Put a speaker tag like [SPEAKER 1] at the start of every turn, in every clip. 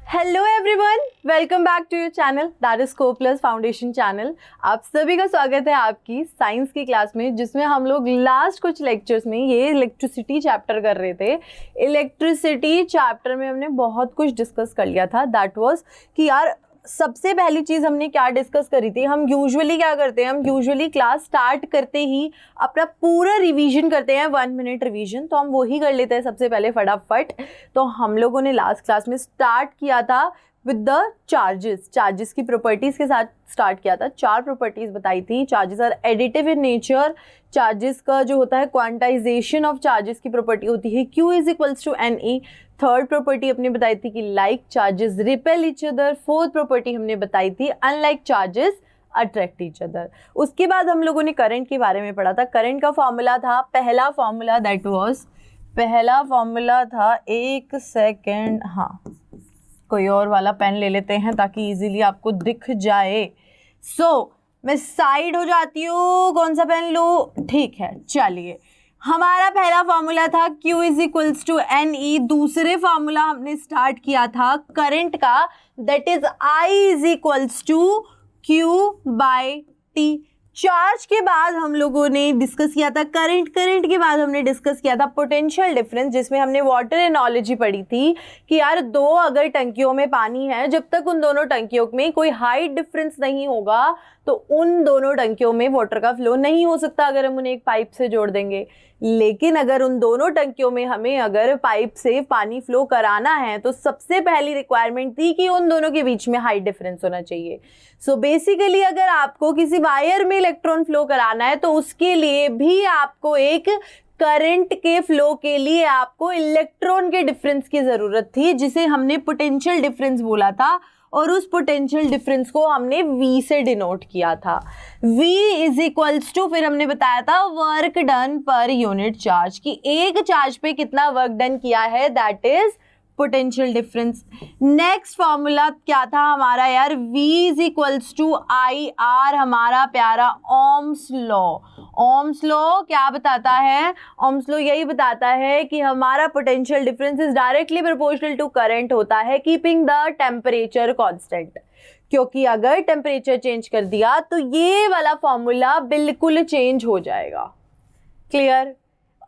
[SPEAKER 1] Hello everyone, welcome back to your channel that is scope plus foundation channel. आप सभी का स्वागत है आपकी साइंस की क्लास में, जिसमें हम लोग लास्ट कुछ लेक्चर्स में ये इलेक्ट्रिसिटी चैप्टर कर रहे थे। इलेक्ट्रिसिटी चैप्टर में हमने बहुत कुछ डिस्कस कर लिया था। दैट वाज कि यार सबसे पहली चीज़ हमने क्या डिस्कस करी थी। हम यूजुअली क्या करते हैं, हम यूजुअली क्लास स्टार्ट करते ही अपना पूरा रिवीजन करते हैं, 1 मिनट रिवीजन। तो हम वही कर लेते हैं सबसे पहले फटाफट। तो हम लोगों ने लास्ट क्लास में स्टार्ट किया था विद द चार्जेस की प्रॉपर्टीज़ के साथ स्टार्ट किया था। 4 प्रॉपर्टीज़ बताई थी। Charges are additive in nature. Charges का जो होता है क्वांटाइजेशन ऑफ चार्जेस की प्रॉपर्टी होती है Q is equals to NE। Third property अपने बताई थी कि like charges repel each other. Fourth property हमने बताई थी unlike charges attract each other. उसके बाद हम लोगों ने करंट के बारे में पढ़ा था। करंट का फॉर्मूला था, पहला फॉर्मूला था, एक सेकेंड, हाँ कोई और वाला पेन ले लेते हैं ताकि इजीली आपको दिख जाए। मैं साइड हो जाती हूँ, कौन सा पेन लूँ? ठीक है, चलिए। हमारा पहला फॉर्मूला था Q is equals to NE। दूसरे फॉर्मूला हमने स्टार्ट किया था करंट का, that is I is equals to Q by T। Charge के बाद हम लोगों ने डिस्कस किया था करंट के बाद हमने डिस्कस किया था पोटेंशियल डिफरेंस, जिसमें हमने वाटर एनर्जी पढ़ी थी कि यार दो अगर टंकियों में पानी है, जब तक उन दोनों टंकियों में कोई हाइट डिफरेंस नहीं होगा तो उन दोनों टंकियों में वाटर का फ्लो नहीं हो सकता अगर हम उन्हें एक पाइप से जोड़ देंगे। लेकिन अगर उन दोनों टंकियों में हमें अगर पाइप से पानी फ्लो कराना है तो सबसे पहली रिक्वायरमेंट थी कि उन दोनों के बीच में हाइट डिफरेंस होना चाहिए। सो बेसिकली अगर आपको किसी वायर में इलेक्ट्रॉन फ्लो कराना है तो उसके लिए भी आपको एक करंट के फ्लो के लिए आपको इलेक्ट्रॉन के डिफरेंस की ज़रूरत थी, जिसे हमने पोटेंशियल डिफरेंस बोला था। और उस पोटेंशियल डिफरेंस को हमने V से डिनोट किया था। V इज इक्वल्स टू, फिर हमने बताया था वर्क डन पर यूनिट चार्ज, कि एक चार्ज पे कितना वर्क डन किया है, that is potential difference. Next formula क्या था हमारा यार? V is equals to IR, हमारा प्यारा ओम्स लॉ। ओम्स लॉ क्या बताता है? ओम्स लॉ यही बताता है कि हमारा potential difference is directly proportional to current होता है, कीपिंग द टेम्परेचर कांस्टेंट। क्योंकि अगर टेम्परेचर चेंज कर दिया तो ये वाला फॉर्मूला बिल्कुल चेंज हो जाएगा। क्लियर?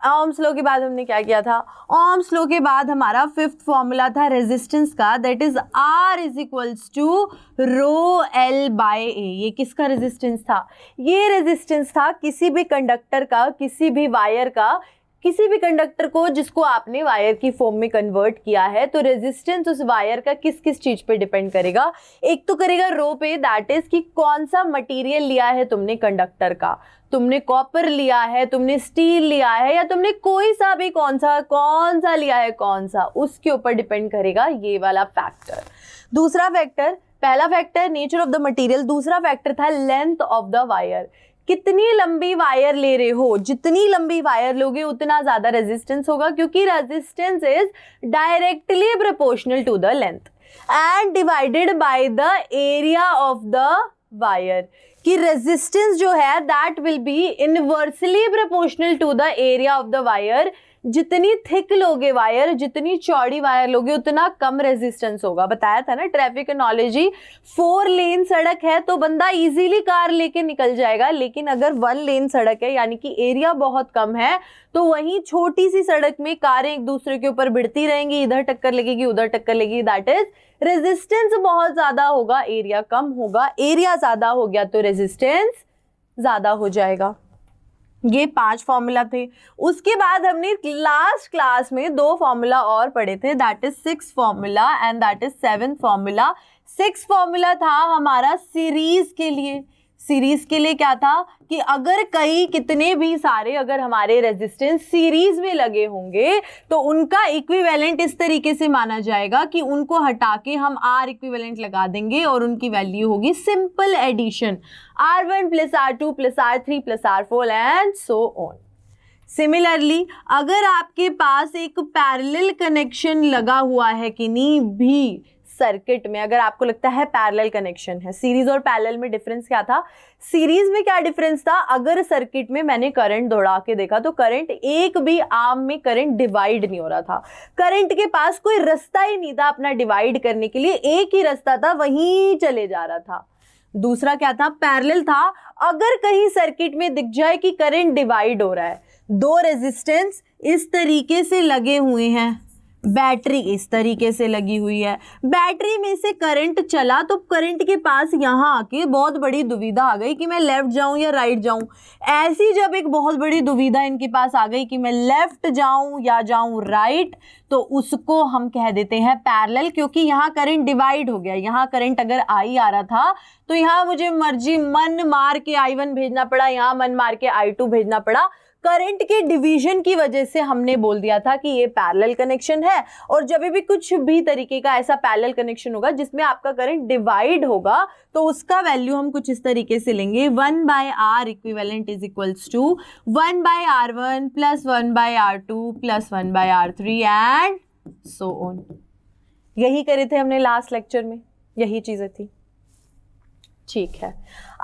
[SPEAKER 1] ओम्स लॉ के बाद हमने क्या किया था? ओम्स लॉ के बाद हमारा फिफ्थ फॉर्मूला था रेजिस्टेंस का, that is R is equals to rho L by A। ये किसका रेजिस्टेंस था? ये रेजिस्टेंस था किसी भी कंडक्टर का, किसी भी वायर का, किसी भी कंडक्टर को जिसको आपने वायर की फॉर्म में कन्वर्ट किया है। तो रेजिस्टेंस उस वायर का किस किस चीज पे डिपेंड करेगा? एक तो करेगा रो पे, दैट इज कि कौन सा मटेरियल लिया है तुमने कंडक्टर का। तुमने कॉपर लिया है, तुमने स्टील लिया है, या तुमने कोई सा भी कौन सा लिया है, कौन सा, उसके ऊपर डिपेंड करेगा ये वाला फैक्टर। दूसरा फैक्टर, पहला factor nature of the material, दूसरा फैक्टर था लेंथ ऑफ द वायर। कितनी लंबी वायर ले रहे हो, जितनी लंबी वायर लोगे उतना ज्यादा रेजिस्टेंस होगा, क्योंकि resistance is directly proportional to the length and divided by the area of the wire. कि रेजिस्टेंस जो है that will be inversely proportional to the area of the wire. जितनी थिक लोगे वायर, जितनी चौड़ी वायर लोगे, उतना कम रेजिस्टेंस होगा। बताया था ना ट्रैफिक एनोलॉजी। 4 लेन सड़क है तो बंदा इजीली कार लेके निकल जाएगा, लेकिन अगर 1 लेन सड़क है यानी कि एरिया बहुत कम है, तो वहीं छोटी सी सड़क में कारें एक दूसरे के ऊपर भिड़ती रहेंगी, इधर टक्कर लगेगी, उधर टक्कर लगेगी। दैट इज रेजिस्टेंस बहुत ज्यादा होगा, एरिया कम होगा। एरिया ज्यादा हो गया तो रेजिस्टेंस ज्यादा हो जाएगा। ये 5 फॉर्मूला थे। उसके बाद हमने लास्ट क्लास में 2 फॉर्मूला और पढ़े थे, that is 6 formula and that is 7 formula. 6 formula था हमारा सीरीज के लिए। सीरीज के लिए क्या था कि अगर कितने भी सारे अगर हमारे रेजिस्टेंस सीरीज में लगे होंगे तो उनका इक्विवेलेंट इस तरीके से माना जाएगा कि उनको हटा के हम R इक्विवेलेंट लगा देंगे और उनकी वैल्यू होगी simple addition, R1 plus R2 plus R3 plus R4 and so on. Similarly अगर आपके पास एक पैरेलल कनेक्शन लगा हुआ है कि नहीं भी सर्किट में अगर आपको लगता है पैरेलल कनेक्शन है, सीरीज और पैरेलल में डिफरेंस क्या था? सीरीज में क्या डिफरेंस था? अगर सर्किट में मैंने करंट दौड़ा के देखा तो करंट एक भी आर्म में करंट डिवाइड नहीं हो रहा था, करंट के पास कोई रास्ता ही नहीं था अपना डिवाइड करने के लिए, एक ही रास्ता था, वहीं चले जा रहा था। दूसरा क्या था? पैरेलल था। अगर कहीं सर्किट में दिख जाए कि करंट डिवाइड हो रहा है, दो रेजिस्टेंस इस तरीके से लगे हुए हैं, बैटरी इस तरीके से लगी हुई है, बैटरी में से करंट चला तो करंट के पास यहाँ आके बहुत बड़ी दुविधा आ गई कि मैं लेफ्ट जाऊं या राइट जाऊं। ऐसी जब एक बहुत बड़ी दुविधा इनके पास आ गई कि मैं लेफ्ट जाऊं या जाऊं राइट, तो उसको हम कह देते हैं पैरेलल, क्योंकि यहाँ करंट डिवाइड हो गया। यहाँ करंट अगर आई आ रहा था तो यहाँ मुझे मर्जी मन मार के I1 भेजना पड़ा, यहाँ मन मार के I2 भेजना पड़ा। करंट के डिवीजन की वजह से हमने बोल दिया था कि ये पैरेलल कनेक्शन है। और जब भी कुछ भी तरीके का ऐसा पैरेलल कनेक्शन होगा जिसमें आपका करंट डिवाइड होगा तो उसका वैल्यू हम कुछ इस तरीके से लेंगे, 1/R equivalent is equals to 1/R1 plus 1/R2 plus 1/R3 and so on. यही करे थे हमने लास्ट लेक्चर में, यही चीजें थी। ठीक है,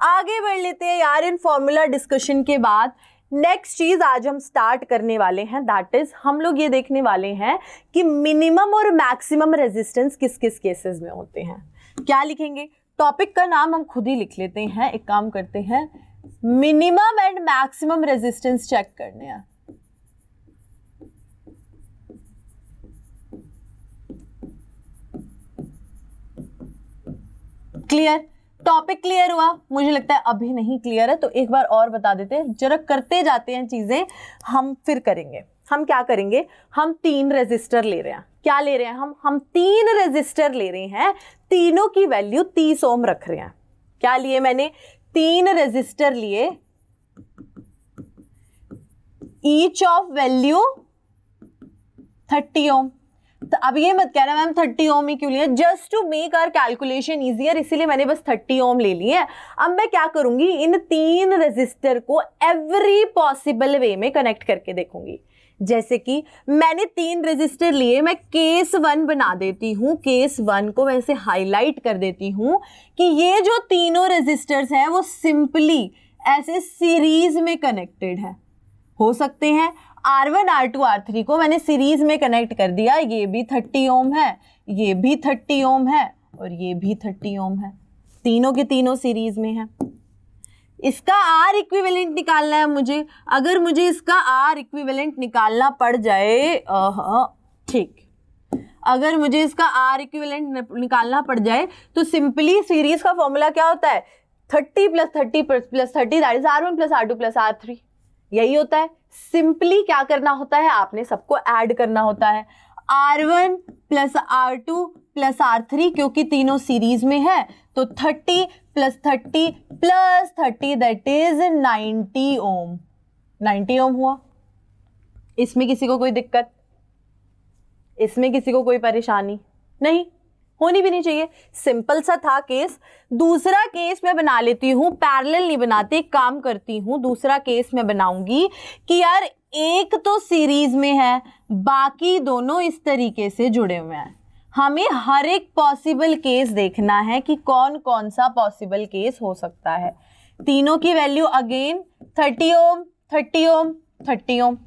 [SPEAKER 1] आगे बढ़ लेते हैं यार। इन फॉर्मूला डिस्कशन के बाद नेक्स्ट चीज आज हम स्टार्ट करने वाले हैं, दैट इज हम लोग ये देखने वाले हैं कि मिनिमम और मैक्सिमम रेजिस्टेंस किस किस केसेस में होते हैं। क्या लिखेंगे? टॉपिक का नाम हम खुद ही लिख लेते हैं। एक काम करते हैं, minimum and maximum resistance check करने हैं। क्लियर? टॉपिक क्लियर हुआ? मुझे लगता है अभी नहीं क्लियर है, तो एक बार और बता देते हैं, जरा करते जाते हैं चीजें, हम फिर करेंगे। हम क्या करेंगे? हम 3 रेजिस्टर ले रहे हैं। क्या ले रहे हैं? हम 3 रेजिस्टर ले रहे हैं, तीनों की वैल्यू 30 ओम रख रहे हैं। क्या लिए मैंने? 3 रेजिस्टर लिए, ईच ऑफ वैल्यू 30 ओम। तो अब ये मत कहना मैम 30 ओम ही क्यों लिया, just to make our calculation easier, इसीलिए मैंने बस 30 ओम ले लिए। अब मैं क्या करूंगी, इन 3 रेजिस्टर को एवरी पॉसिबल वे में कनेक्ट करके देखूंगी। जैसे कि मैंने 3 रेजिस्टर लिए, मैं केस 1 बना देती हूँ, केस 1 को वैसे हाईलाइट कर देती हूँ कि ये जो तीनों रेजिस्टर्स हैं वो सिंपली ऐसे सीरीज में कनेक्टेड है। हो सकते हैं R1 R2 R3 को मैंने सीरीज में कनेक्ट कर दिया, ये भी 30 ओम है, ये भी 30 ओम है और ये भी 30 ओम है, तीनों के तीनों सीरीज में है। इसका R इक्विवेलेंट निकालना है मुझे। अगर मुझे इसका R इक्विवेलेंट निकालना पड़ जाए, ठीक, अगर मुझे इसका R इक्विवेलेंट निकालना पड़ जाए तो सिंपली सीरीज का फॉर्मूला क्या होता है? 30 + 30 + 30 that is R1 + R2 + R3, यही होता है। सिंपली क्या करना होता है? आपने सबको ऐड करना होता है, R1 + R2 + R3, क्योंकि तीनों सीरीज में है, तो 30 + 30 + 30 दैट इज 90 ओम। 90 ओम हुआ। इसमें किसी को कोई दिक्कत? इसमें किसी को कोई परेशानी नहीं, होनी भी नहीं चाहिए। सिंपल सा था केस। दूसरा केस मैं बना लेती हूँ, पैरेलल नहीं बनाते, काम करती हूँ। दूसरा केस मैं बनाऊंगी कि यार एक तो सीरीज में है, बाकी दोनों इस तरीके से जुड़े हुए हैं। हमें हर एक पॉसिबल केस देखना है कि कौन कौन सा पॉसिबल केस हो सकता है। तीनों की वैल्यू अगेन 30 ओम 30 ओम 30 ओम।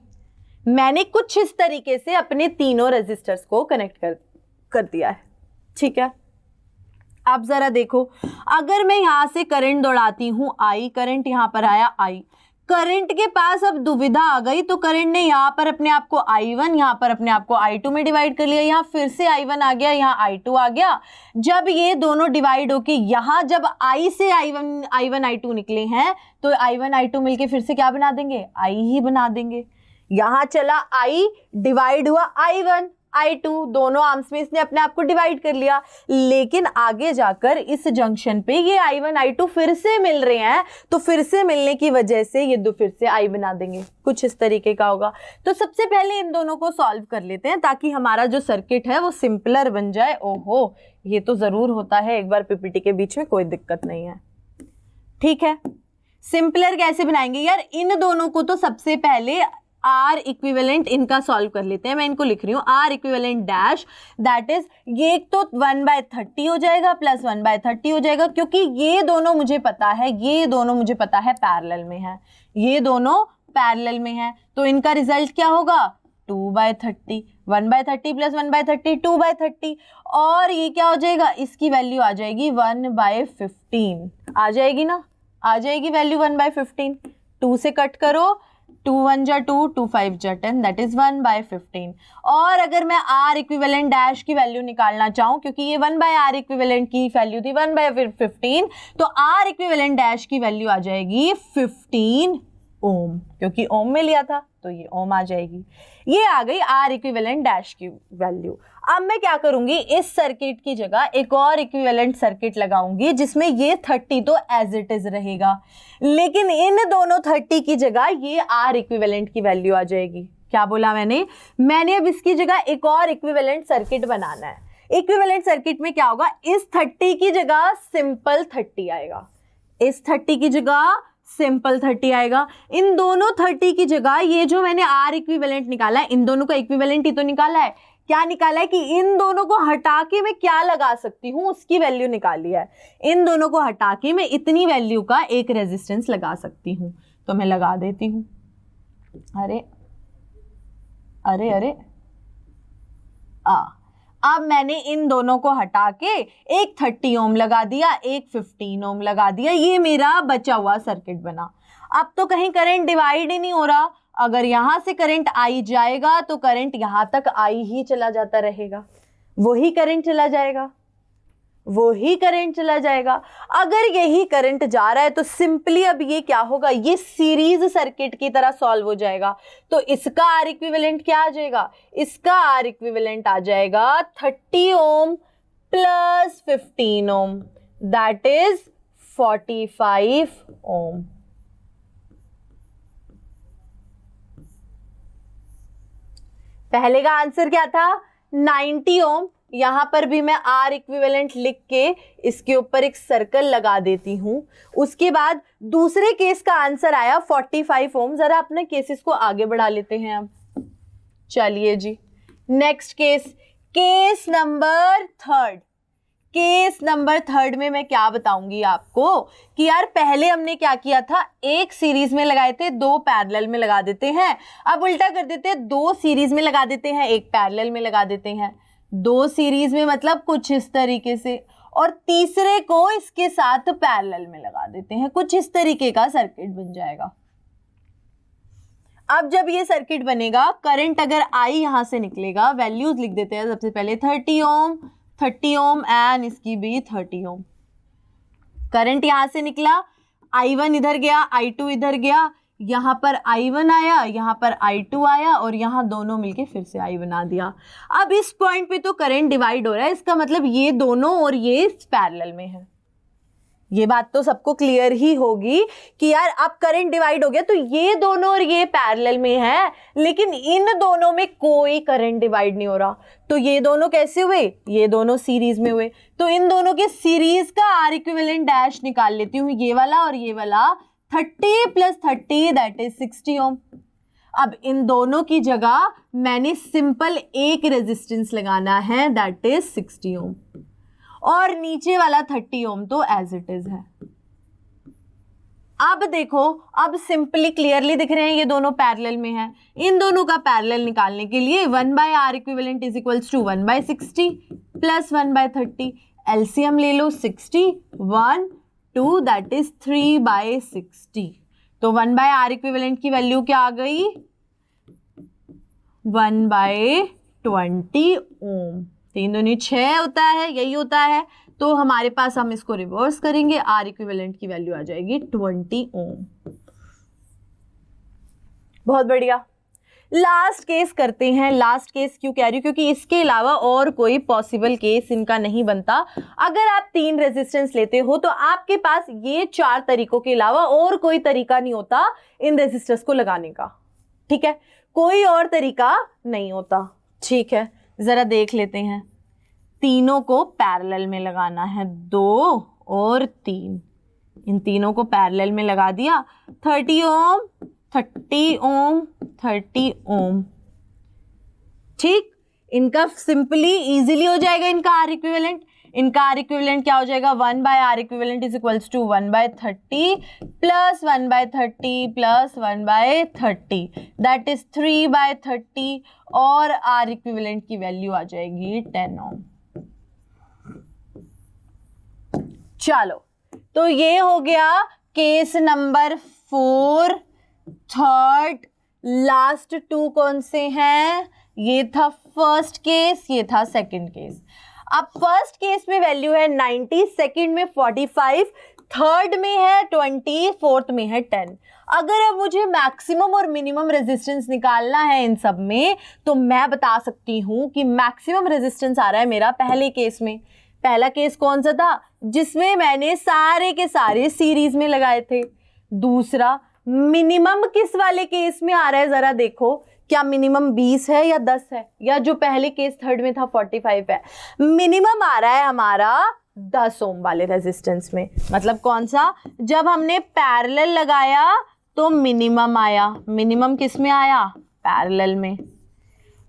[SPEAKER 1] मैंने कुछ इस तरीके से अपने तीनों रेजिस्टर्स को कनेक्ट कर दिया है। ठीक है, अब जरा देखो, अगर मैं यहां से करंट दौड़ाती हूं I, करंट यहां पर आया I, करंट के पास अब दुविधा आ गई, तो करंट ने यहाँ पर अपने आप को I1, यहाँ पर अपने आप को I2 में डिवाइड कर लिया, यहाँ फिर से I1 आ गया, यहाँ I2 आ गया। जब ये दोनों डिवाइड होके यहाँ जब I से I1 I2 निकले हैं, तो I1 I2 मिलके फिर से क्या बना देंगे? I ही बना देंगे। यहाँ चला I, डिवाइड हुआ I1 I2, दोनों आर्म्स में इसने अपने आप को डिवाइड कर लिया। लेकिन आगे जाकर इस जंक्शन पे ये I1 I2 फिर से मिल रहे हैं, तो फिर से मिलने की वजह से ये दो फिर से I बना देंगे। कुछ इस तरीके का होगा। तो सबसे पहले इन दोनों को सॉल्व कर लेते हैं ताकि हमारा जो सर्किट है वो सिंपलर बन जाए। ओहो, ये तो जरूर होता है एक बार पीपीटी के बीच में, कोई दिक्कत नहीं है। ठीक है, सिंपलर कैसे बनाएंगे यार? इन दोनों को तो सबसे पहले आर इक्विवेलेंट इनका सॉल्व कर लेते हैं, मैं इनको लिख रही हूँ R equivalent dash, that is ये एक तो 1/30 हो जाएगा प्लस 1/30 हो जाएगा, क्योंकि ये दोनों मुझे पता है, ये दोनों मुझे पता है पैरेलल में है, ये दोनों पैरेलल में है, तो इनका रिजल्ट क्या होगा 2/30, 1/30 प्लस 1/30 2/30, और ये क्या हो जाएगा, इसकी वैल्यू आ जाएगी 1/15, आ जाएगी ना, आ जाएगी वैल्यू 1/15, 2 से कट करो, 2 1 जा 2, 2 5 जा 10, दैट इज 1/15। और अगर मैं आर इक्विवेलेंट डैश की वैल्यू निकालना चाहूँ, क्योंकि ये 1/r इक्विवेलेंट की वैल्यू थी 1/15, तो आर इक्विवेलेंट डैश की वैल्यू आ जाएगी 15 ओम, क्योंकि ओम में लिया था तो ये ओम आ जाएगी। ये आ गई आर इक्विवेलेंट डैश की वैल्यू। अब मैं क्या करूंगी, इस सर्किट की जगह एक और इक्विवेलेंट सर्किट लगाऊंगी जिसमें ये 30 तो एज इट इज रहेगा, लेकिन इन दोनों 30 की जगह ये आर इक्विवेलेंट की वैल्यू आ जाएगी। क्या बोला मैंने अब इसकी जगह एक और इक्विवेलेंट सर्किट बनाना है। इक्विवेलेंट सर्किट में क्या होगा, इस 30 की जगह सिंपल 30 आएगा, इस 30 की जगह सिंपल 30 आएगा, इन दोनों 30 की जगह ये जो मैंने आर इक्विवेलेंट निकाला है, इन दोनों का इक्विवेलेंट ही तो निकाला है। क्या निकाला है कि इन दोनों को हटा के मैं क्या लगा सकती हूँ, उसकी वैल्यू निकाली है। इन दोनों को हटा के मैं इतनी वैल्यू का एक रेजिस्टेंस लगा सकती हूँ, तो मैं लगा देती हूँ। अरे अरे अरे अब मैंने इन दोनों को हटा के एक 30 ओम लगा दिया, एक 15 ओम लगा दिया, ये मेरा बचा हुआ सर्किट बना। अब तो कहीं करंट डिवाइड ही नहीं हो रहा, अगर यहां से करंट आई जाएगा तो करंट यहां तक आई ही चला जाता रहेगा, वही करंट चला जाएगा, वही करंट चला जाएगा। अगर यही करंट जा रहा है तो सिंपली अब ये क्या होगा, ये सीरीज सर्किट की तरह सॉल्व हो जाएगा। तो इसका आर इक्विवेलेंट क्या आ जाएगा, इसका आर इक्विवेलेंट आ जाएगा 30 ohm plus 15 ohm, that is 45 ohm. पहले का आंसर क्या था 90 ओम, यहां पर भी मैं आर इक्विवेलेंट लिख के इसके ऊपर एक सर्कल लगा देती हूं। उसके बाद दूसरे केस का आंसर आया 45 ओम। जरा अपने केसेस को आगे बढ़ा लेते हैं अब, चलिए जी next case, case number third. Case number third में मैं क्या बताऊंगी आपको कि यार पहले हमने क्या किया था, एक सीरीज में लगाए थे, दो पैरेलल में लगा देते हैं। अब उल्टा कर देते हैं, दो सीरीज में लगा देते हैं, एक पैरेलल में लगा देते हैं। दो सीरीज में मतलब कुछ इस तरीके से, और तीसरे को इसके साथ पैरेलल में लगा देते हैं, कुछ इस तरीके का सर्किट बन जाएगा। अब जब ये सर्किट बनेगा, करंट अगर आई यहां से निकलेगा, वैल्यूज लिख देते हैं सबसे पहले 30 ओम एंड इसकी भी 30 ओम। करंट यहां से निकला, I1 इधर गया, I2 इधर गया, यहां पर I1 आया, यहां पर I2 आया, और यहां दोनों मिलके फिर से I बना दिया। अब इस पॉइंट पे तो करंट डिवाइड हो रहा है, इसका मतलब ये दोनों और ये पैरेलल में है। ये बात तो सबको क्लियर ही होगी कि यार अब करंट डिवाइड हो गया तो ये दोनों और ये पैरेलल में है, लेकिन इन दोनों में कोई करंट डिवाइड नहीं हो रहा। तो ये दोनों कैसे हुए, ये दोनों सीरीज में हुए, तो इन दोनों के सीरीज का आर इक्विवेलेंट डैश निकाल लेती हूँ, ये वाला और ये वाला। 30 प्लस 30 दैट इज 60 ओम। अब इन दोनों की जगह मैंने सिंपल एक रेजिस्टेंस लगाना है, दैट इज 60 ओम, और नीचे वाला 30 ओम तो एज इट इज है। अब देखो, अब सिंपली क्लियरली दिख रहे हैं ये दोनों पैरेलल में हैं। इन दोनों का पैरेलल निकालने के लिए 1/r equivalent is equals to 1/60 plus 1/30। LCM ले लो, 60 1 2 दैट इज 3/60। तो 1/r इक्विवेलेंट की वैल्यू क्या आ गई, 1/20 ओम। 3 दूनी 6 होता है, यही होता है। तो हमारे पास, हम इसको रिवर्स करेंगे, आर इक्विवेलेंट की वैल्यू आ जाएगी 20 ओम। बहुत बढ़िया। लास्ट केस करते हैं। लास्ट केस क्यों कह रही हूं, क्योंकि इसके अलावा और कोई पॉसिबल केस इनका नहीं बनता। अगर आप 3 रेजिस्टेंस लेते हो तो आपके पास ये 4 तरीकों के अलावा और कोई तरीका नहीं होता इन रेजिस्टर्स को लगाने का। ठीक है, कोई और तरीका नहीं होता। ठीक है, जरा देख लेते हैं। तीनों को पैरेलल में लगाना है, 2 और 3। इन तीनों को पैरेलल में लगा दिया। 30 ओम 30 ओम, 30 ओम। ठीक, इनका सिंपली इजीली हो जाएगा इनका आर इक्विवेलेंट। इनका आर इक्विवेलेंट क्या हो जाएगा, 1/R equivalent is equals to 1/30 plus 1/30 plus 1/30, that is 3/30, और आर इक्विवेलेंट की वैल्यू आ जाएगी 10 ओम। चलो, तो ये हो गया केस नंबर 4। थर्ड लास्ट 2 कौन से हैं, ये था फर्स्ट केस, ये था सेकंड केस। अब फर्स्ट केस में वैल्यू है 90, सेकंड में 45, थर्ड में है 20, फोर्थ में है 10। अगर अब मुझे मैक्सिमम और मिनिमम रेजिस्टेंस निकालना है इन सब में, तो मैं बता सकती हूं कि मैक्सिमम रेजिस्टेंस आ रहा है मेरा पहले केस में। पहला केस कौन सा था, जिसमें मैंने सारे के सारे सीरीज में लगाए थे। दूसरा मिनिमम किस वाले केस में आ रहा है, जरा देखो, क्या मिनिमम 20 है या 10 है, या जो पहले केस थर्ड में था 45 है। मिनिमम आ रहा है हमारा 10 ओम वाले रेजिस्टेंस में। मतलब कौन सा, जब हमने पैरेलल लगाया तो मिनिमम आया। मिनिमम किस में आया, पैरेलल में।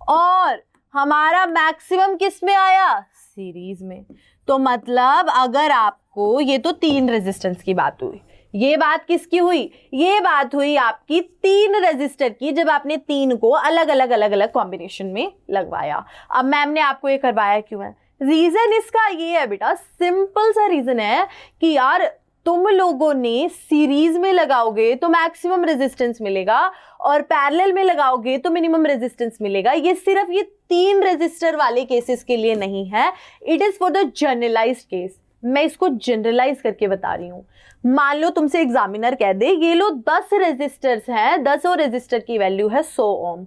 [SPEAKER 1] और हमारा मैक्सिमम किस में आया, सीरीज में। तो मतलब अगर आपको, ये तो 3 रेजिस्टेंस की बात हुई, ये बात किसकी हुई, ये बात हुई आपकी 3 रेजिस्टर की, जब आपने 3 को अलग अलग कॉम्बिनेशन में लगवाया। अब मैम ने आपको ये करवाया क्यों है, रीजन इसका ये है बेटा, सिंपल सा रीजन है कि यार तुम लोगों ने सीरीज में लगाओगे तो मैक्सिमम रेजिस्टेंस मिलेगा, और पैरेलल में लगाओगे तो मिनिमम रेजिस्टेंस मिलेगा। ये सिर्फ ये 3 रेजिस्टर वाले केसेस के लिए नहीं है, it is for the generalised case. मैं इसको जनरलाइज करके बता रही हूँ। मान लो तुमसे एग्जामिनर कह दे ये लो 10 रेजिस्टर्स हैं, 10 रेजिस्टर की वैल्यू है 100 ओम।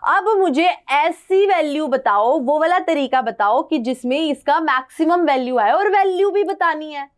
[SPEAKER 1] अब मुझे ऐसी वैल्यू बताओ, वो वाला तरीका बताओ कि जिसमें इसका मैक्सिमम वैल्यू आए, और वैल्यू भी बतानी है।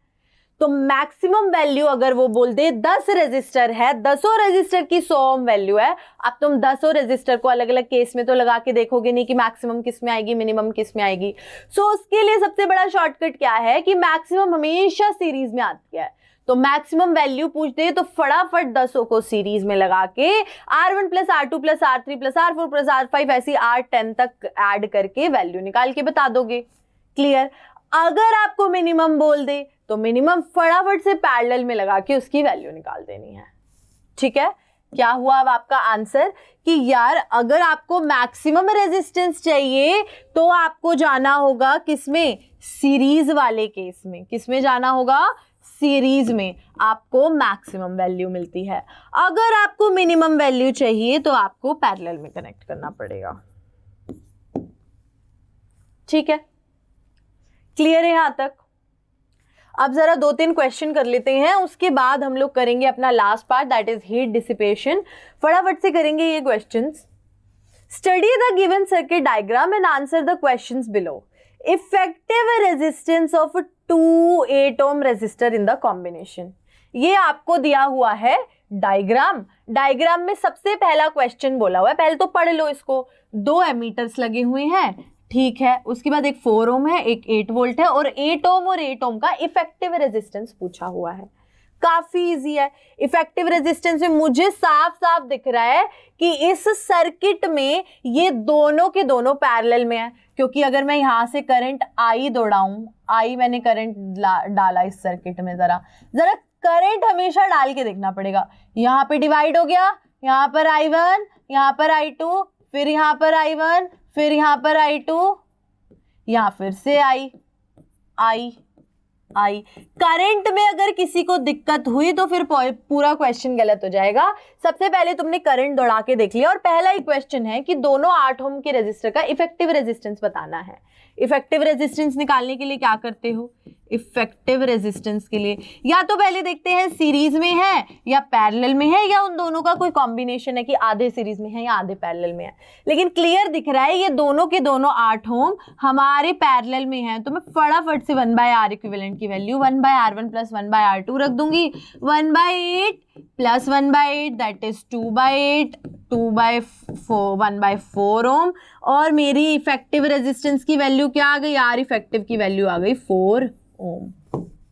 [SPEAKER 1] तो मैक्सिमम वैल्यू अगर वो बोल दे 10 रेजिस्टर है, 10 रेजिस्टर की 100 ओम वैल्यू है। अब तुम 10 रेजिस्टर को अलग अलग केस में तो लगा के देखोगे नहीं कि मैक्सिमम किस में आएगी, मिनिमम किस में आएगी। सो उसके लिए सबसे बड़ा शॉर्टकट क्या है कि मैक्सिमम हमेशा सीरीज में आती है। तो मैक्सिमम वैल्यू पूछते तो फटाफट 10 को सीरीज में लगा के R1 plus R2 plus R3 plus R4 plus R5 ऐसी R10 तक ऐड करके वैल्यू निकाल के बता दोगे। क्लियर। अगर आपको मिनिमम बोल दे तो मिनिमम फटाफट से पैरेलल में लगा के उसकी वैल्यू निकाल देनी है। ठीक है, क्या हुआ अब आपका आंसर कि यार अगर आपको मैक्सिमम रेजिस्टेंस चाहिए तो आपको जाना होगा किसमें, सीरीज वाले केस में। किसमें जाना होगा, सीरीज में आपको मैक्सिमम वैल्यू मिलती है। अगर आपको मिनिमम वैल्यू चाहिए तो आपको पैरेलल में कनेक्ट करना पड़ेगा। ठीक है, क्लियर है यहां तक। अब जरा 2-3 क्वेश्चन कर लेते हैं, उसके बाद हम लोग करेंगे अपना last part, that is heat dissipation. फटाफट से करेंगे ये questions. Study the given circuit diagram and answer the questions below. Effective resistance of 2 8 ohm resistor in the combination. ये आपको दिया हुआ है डायग्राम। डायग्राम में सबसे पहला क्वेश्चन बोला हुआ है, पहले तो पढ़ लो इसको। 2 एमीटर्स लगे हुए हैं, ठीक है। उसके बाद एक 4 ओम है, एक 8 वोल्ट है, और 8 ओम का इफेक्टिव रेजिस्टेंस पूछा हुआ है। काफी इजी है। इफेक्टिव रेजिस्टेंस में मुझे साफ साफ दिख रहा है कि इस सर्किट में ये दोनों के दोनों पैरेलल में है, क्योंकि अगर मैं यहां से करंट आई दौड़ाऊं, आई मैंने करंट डाला इस सर्किट में, जरा करंट हमेशा डाल के देखना पड़ेगा। यहाँ पे डिवाइड हो गया, यहाँ पर I1, यहाँ पर I2, फिर यहाँ पर I1, फिर यहाँ पर I2, यहाँ फिर से I। करंट में अगर किसी को दिक्कत हुई तो फिर पूरा क्वेश्चन गलत हो जाएगा। सबसे पहले तुमने करंट दौड़ा के देख लिया, और पहला ही क्वेश्चन है कि दोनों 8 ओम के रेजिस्टर का इफेक्टिव रेजिस्टेंस बताना है। इफेक्टिव रेजिस्टेंस निकालने के लिए क्या करते हो, इफेक्टिव रेजिस्टेंस के लिए या तो पहले देखते हैं सीरीज में है या पैरेलल में है, या उन दोनों का कोई कॉम्बिनेशन है कि आधे सीरीज में है या आधे पैरेलल में है। लेकिन क्लियर दिख रहा है ये दोनों के दोनों 8 ओम हमारे पैरेलल में है, तो मैं फटाफट से 1/R इक्विवेलेंट की वैल्यू 1/R1 प्लस 1/R2 रख दूंगी। 1/8 प्लस 1/8 दैट इज 2/8, 1/4 ओम, और मेरी इफेक्टिव रेजिस्टेंस की वैल्यू क्या आ गई, आर इफेक्टिव की वैल्यू आ गई 4 ओम।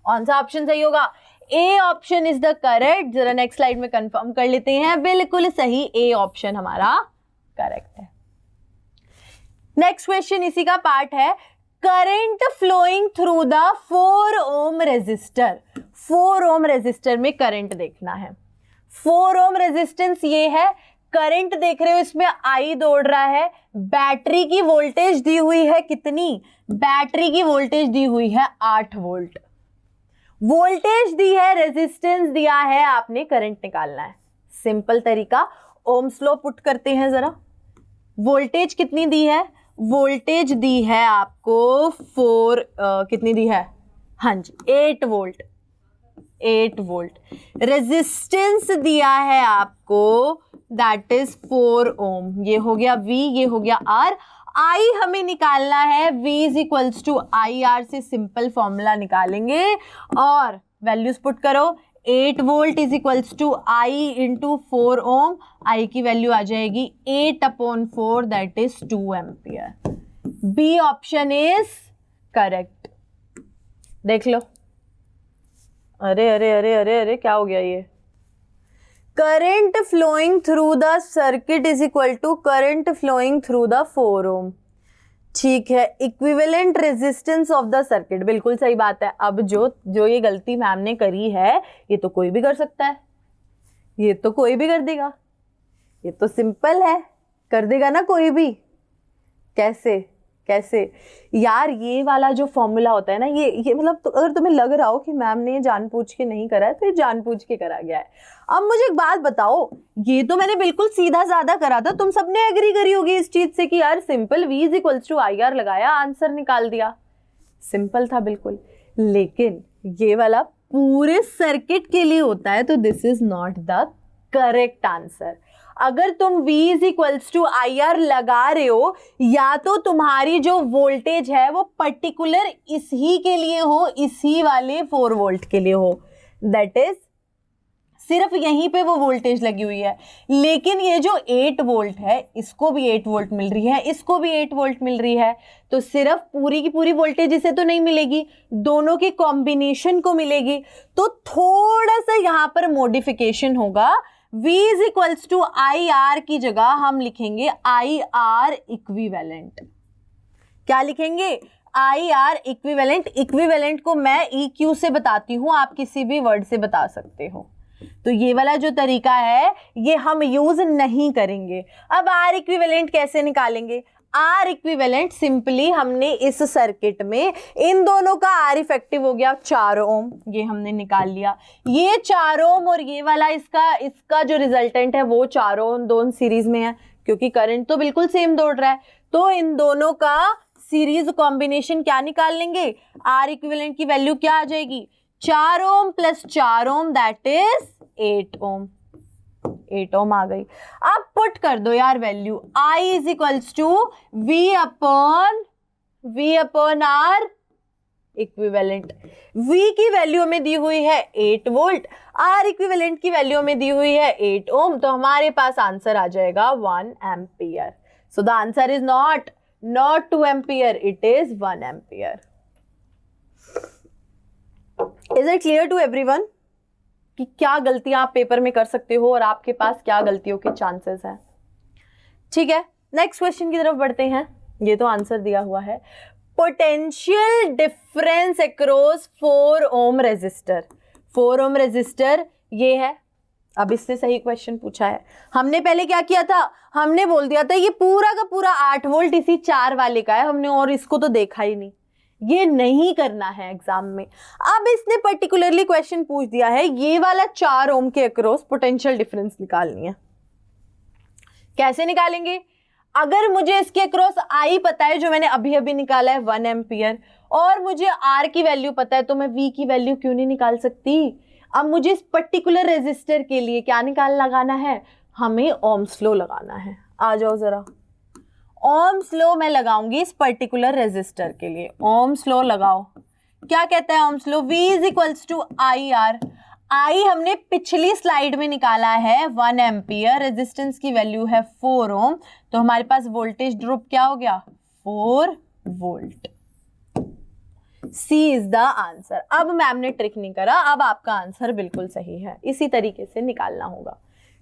[SPEAKER 1] कौन सा ऑप्शन सही होगा, A option is the correct. जरा नेक्स्ट स्लाइड में कंफर्म कर लेते हैं, बिल्कुल सही, ए ऑप्शन हमारा करेक्ट है। नेक्स्ट क्वेश्चन इसी का पार्ट है, current flowing through the 4 ohm resistor. 4 ohm resistor में करंट देखना है। 4 ओम रेजिस्टेंस ये है, करंट देख रहे हो इसमें आई दौड़ रहा है, बैटरी की वोल्टेज दी हुई है कितनी, बैटरी की वोल्टेज दी हुई है 8 वोल्ट, वोल्टेज दी है, रेजिस्टेंस दिया है, आपने करंट निकालना है। सिंपल तरीका, ओम्स लॉ पुट करते हैं जरा। वोल्टेज कितनी दी है, वोल्टेज दी है आपको 4 कितनी दी है, हाँ जी 8 वोल्ट, 8 वोल्ट। रेजिस्टेंस दिया है आपको दैट इज 4 ओम। ये हो गया V, ये हो गया R। I हमें निकालना है, V is equals to IR से सिंपल फॉर्मूला निकालेंगे और वैल्यूज पुट करो। 8 volt is equals to I into 4 ohm, I की वैल्यू आ जाएगी 8/4 that is 2 ampere. B option is correct. देख लो, अरे अरे अरे अरे अरे क्या हो गया ये, current flowing through the circuit is equal to current flowing through the 4 ohm. ठीक है, equivalent resistance of the circuit, बिल्कुल सही बात है। अब जो ये गलती मैम ने करी है ये तो कोई भी कर सकता है, ये तो कोई भी कर देगा, ये तो सिंपल है, कर देगा ना कोई भी। कैसे कैसे यार, ये वाला जो फॉर्मूला होता है ना, ये मतलब तो अगर तुम्हें लग रहा हो कि मैम ने जानबूझ के नहीं करा है तो ये जानबूझ के करा गया है। अब मुझे एक बात बताओ, ये तो मैंने बिल्कुल सीधा साधा करा था, तुम सबने एग्री करी होगी इस चीज से कि यार simple V is equals to IR लगाया, आंसर निकाल दिया, सिंपल था बिल्कुल। लेकिन ये वाला पूरे सर्किट के लिए होता है तो this is not the correct answer. अगर तुम V is equals to IR लगा रहे हो, या तो तुम्हारी जो वोल्टेज है वो पर्टिकुलर इसी के लिए हो, इसी वाले 4 वोल्ट के लिए हो, दैट इज सिर्फ यहीं पे वो वोल्टेज लगी हुई है। लेकिन ये जो 8 वोल्ट है, इसको भी 8 वोल्ट मिल रही है, इसको भी 8 वोल्ट मिल रही है, तो सिर्फ पूरी की पूरी वोल्टेज इसे तो नहीं मिलेगी, दोनों के कॉम्बिनेशन को मिलेगी। तो थोड़ा सा यहाँ पर मॉडिफिकेशन होगा। V is equals to IR की जगह हम लिखेंगे IR इक्विवेलेंट। क्या लिखेंगे, IR इक्विवेलेंट। इक्विवेलेंट को मैं EQ से बताती हूँ, आप किसी भी वर्ड से बता सकते हो। तो ये वाला जो तरीका है ये हम यूज नहीं करेंगे। अब R इक्विवेलेंट कैसे निकालेंगे, R इक्विवेलेंट सिंपली हमने इस सर्किट में इन दोनों का R इफेक्टिव हो गया 4 ओम, ये हमने निकाल लिया। ये 4 ओम और ये वाला इसका जो रिजल्टेंट है वो 4 ओम दोनों सीरीज में है, क्योंकि करंट तो बिल्कुल सेम दौड़ रहा है। तो इन दोनों का सीरीज कॉम्बिनेशन क्या निकाल लेंगे, R इक्विवेलेंट की वैल्यू क्या आ जाएगी, 4 ohm plus 4 ohm that is 8 ohm. 8 ohm आ गई। अब पुट कर दो यार value, I is equals to V upon R equivalent. V की वैल्यू में दी हुई है 8 वोल्ट, R इक्विवेलेंट की वैल्यू में दी हुई है 8 ओम, तो हमारे पास आंसर आ जाएगा 1 ampere. So the answer is not 2 ampere, it is 1 ampere. Is it clear to everyone कि क्या गलतियां आप पेपर में कर सकते हो और आपके पास क्या गलतियों के चांसेस हैं? ठीक है, नेक्स्ट क्वेश्चन की तरफ बढ़ते हैं। ये तो आंसर दिया हुआ है, potential difference across 4 ohm resistor. 4 ohm resistor ये है। अब इससे सही क्वेश्चन पूछा है, हमने पहले क्या किया था, हमने बोल दिया था ये पूरा का पूरा 8 वोल्ट इसी 4 वाले का है, हमने और इसको तो देखा ही नहीं, ये नहीं करना है एग्जाम में। अब इसने पर्टिकुलरली क्वेश्चन पूछ दिया है ये वाला 4 ओम के अक्रॉस पोटेंशियल डिफरेंस निकालनी है। कैसे निकालेंगे, अगर मुझे इसके अक्रॉस I पता है जो मैंने अभी अभी निकाला है 1 एम्पियर, और मुझे R की वैल्यू पता है, तो मैं V की वैल्यू क्यों नहीं निकाल सकती। अब मुझे इस पर्टिकुलर रेजिस्टर के लिए क्या लगाना है, हमें ओम्स लॉ लगाना है। आ जाओ जरा, ओम्स लॉ मैं लगाऊंगी इस पर्टिकुलर रेजिस्टर के लिए। ओम्स लॉ लगाओ, क्या कहता है ohm's law, V is equals to IR। I हमने पिछली स्लाइड में निकाला है 1 एम्पियर, रेजिस्टेंस की वैल्यू है 4 ओम, तो हमारे पास वोल्टेज ड्रॉप क्या हो गया 4 volt. C is the answer. अब मैम ने ट्रिक नहीं करा, अब आपका आंसर बिल्कुल सही है। इसी तरीके से निकालना होगा।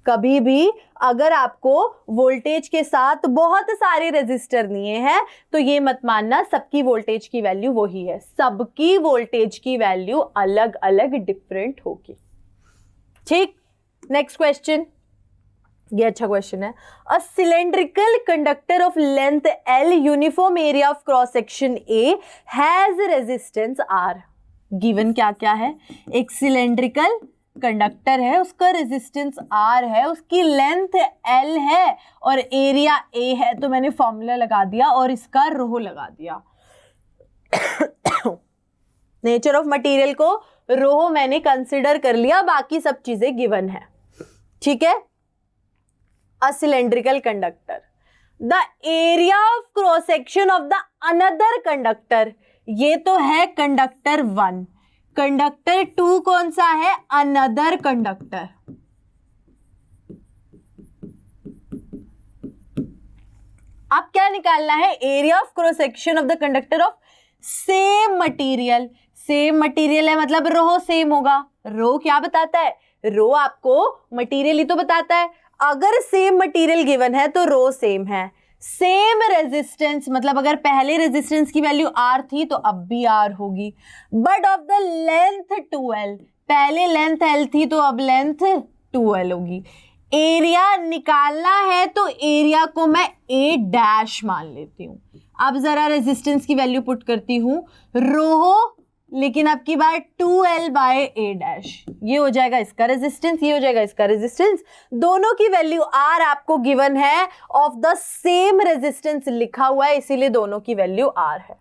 [SPEAKER 1] कभी भी अगर आपको वोल्टेज के साथ बहुत सारे रेजिस्टर दिए हैं तो ये मत मानना सबकी वोल्टेज की वैल्यू वही है, सबकी वोल्टेज की वैल्यू अलग अलग डिफरेंट होगी। ठीक, नेक्स्ट क्वेश्चन, ये अच्छा क्वेश्चन है। A cylindrical conductor of length L, uniform area of cross section A has resistance R। Given क्या क्या है? एक सिलेंड्रिकल कंडक्टर है, उसका रेजिस्टेंस R है, उसकी लेंथ L है और एरिया A है। तो मैंने फॉर्मूला लगा दिया और इसका रो लगा दिया। नेचर ऑफ मटेरियल को रो मैंने कंसिडर कर लिया, बाकी सब चीजें गिवन है। ठीक है। A cylindrical conductor, the area of cross section of the another conductor, ये तो है कंडक्टर 1, कंडक्टर 2 कौन सा है? Another conductor. अब क्या निकालना है? Area of cross section of the conductor of same material. Same material है मतलब रो सेम होगा। रो क्या बताता है? रो आपको मटेरियल ही तो बताता है। अगर सेम मटेरियल गिवन है तो रो सेम है। सेम रेजिस्टेंस मतलब अगर पहले रेजिस्टेंस की वैल्यू R थी तो अब भी R होगी। But of the length 2L, पहले लेंथ L थी तो अब लेंथ 2L होगी। एरिया निकालना है तो एरिया को मैं A डैश मान लेती हूं। अब जरा रेजिस्टेंस की वैल्यू पुट करती हूं, रो, लेकिन अब की बार 2L बाय A डैश, ये हो जाएगा इसका रेजिस्टेंस, ये हो जाएगा इसका रेजिस्टेंस। दोनों की वैल्यू R आपको गिवन है, ऑफ द सेम रेजिस्टेंस लिखा हुआ है, इसीलिए दोनों की वैल्यू R है।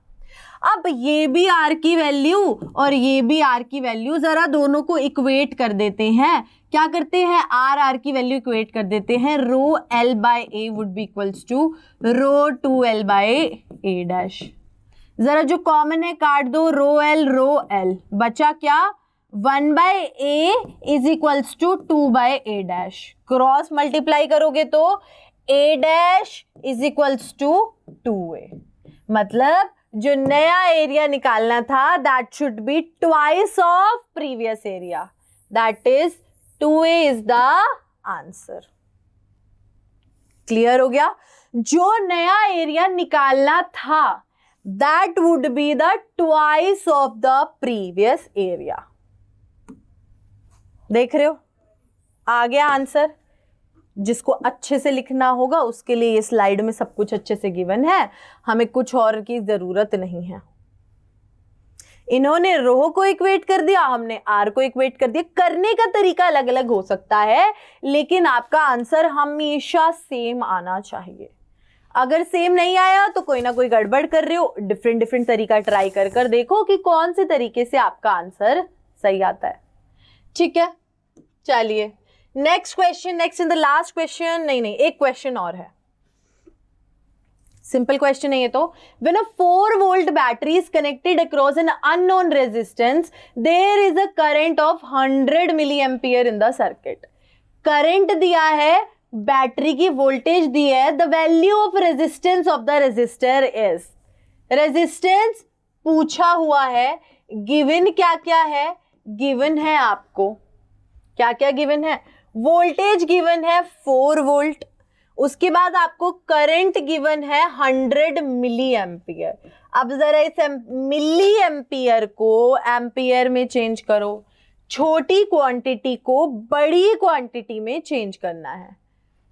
[SPEAKER 1] अब ये भी R की वैल्यू और ये भी R की वैल्यू, जरा दोनों को इक्वेट कर देते हैं। क्या करते हैं? R की वैल्यू इक्वेट कर देते हैं। Rho L by A would be equals to rho 2L by A dash. जरा जो कॉमन है काट दो, रो L, बचा क्या? 1 by A is equals to 2 by A dash. Cross multiply करोगे तो A dash is equals to 2A। मतलब जो नया एरिया निकालना था that should be twice of previous area, that is 2A is the answer. Clear हो गया? जो नया एरिया निकालना था that would be the twice of the previous area। देख रहे हो? आ गया आंसर। जिसको अच्छे से लिखना होगा उसके लिए ये स्लाइड में सब कुछ अच्छे से गिवन है, हमें कुछ और की जरूरत नहीं है। इन्होंने रो को इक्वेट कर दिया, हमने आर को इक्वेट कर दिया। करने का तरीका अलग अलग हो सकता है, लेकिन आपका आंसर हमेशा सेम आना चाहिए। अगर सेम नहीं आया तो कोई ना कोई गड़बड़ कर रहे हो, डिफरेंट डिफरेंट तरीका ट्राई कर कर देखो कि कौन से तरीके से आपका आंसर सही आता है। ठीक है, चलिए next question, next in the last question, नहीं एक क्वेश्चन और है, सिंपल क्वेश्चन है ये तो। When a 4 volt battery is connected across an unknown resistance, there is a current of 100 milli ampere in the circuit. Current दिया है, battery की वोल्टेज दी है, the value of resistance of the resistor is. Resistance पूछा हुआ है, given क्या क्या है? गिवन है आपको क्या क्या गिवन है? वोल्टेज गिवन है 4 वोल्ट, उसके बाद आपको करंट गिवन है 100 मिली एम्पियर। अब जरा इस मिली एम्पियर को एम्पियर में चेंज करो, छोटी क्वांटिटी को बड़ी क्वांटिटी में चेंज करना है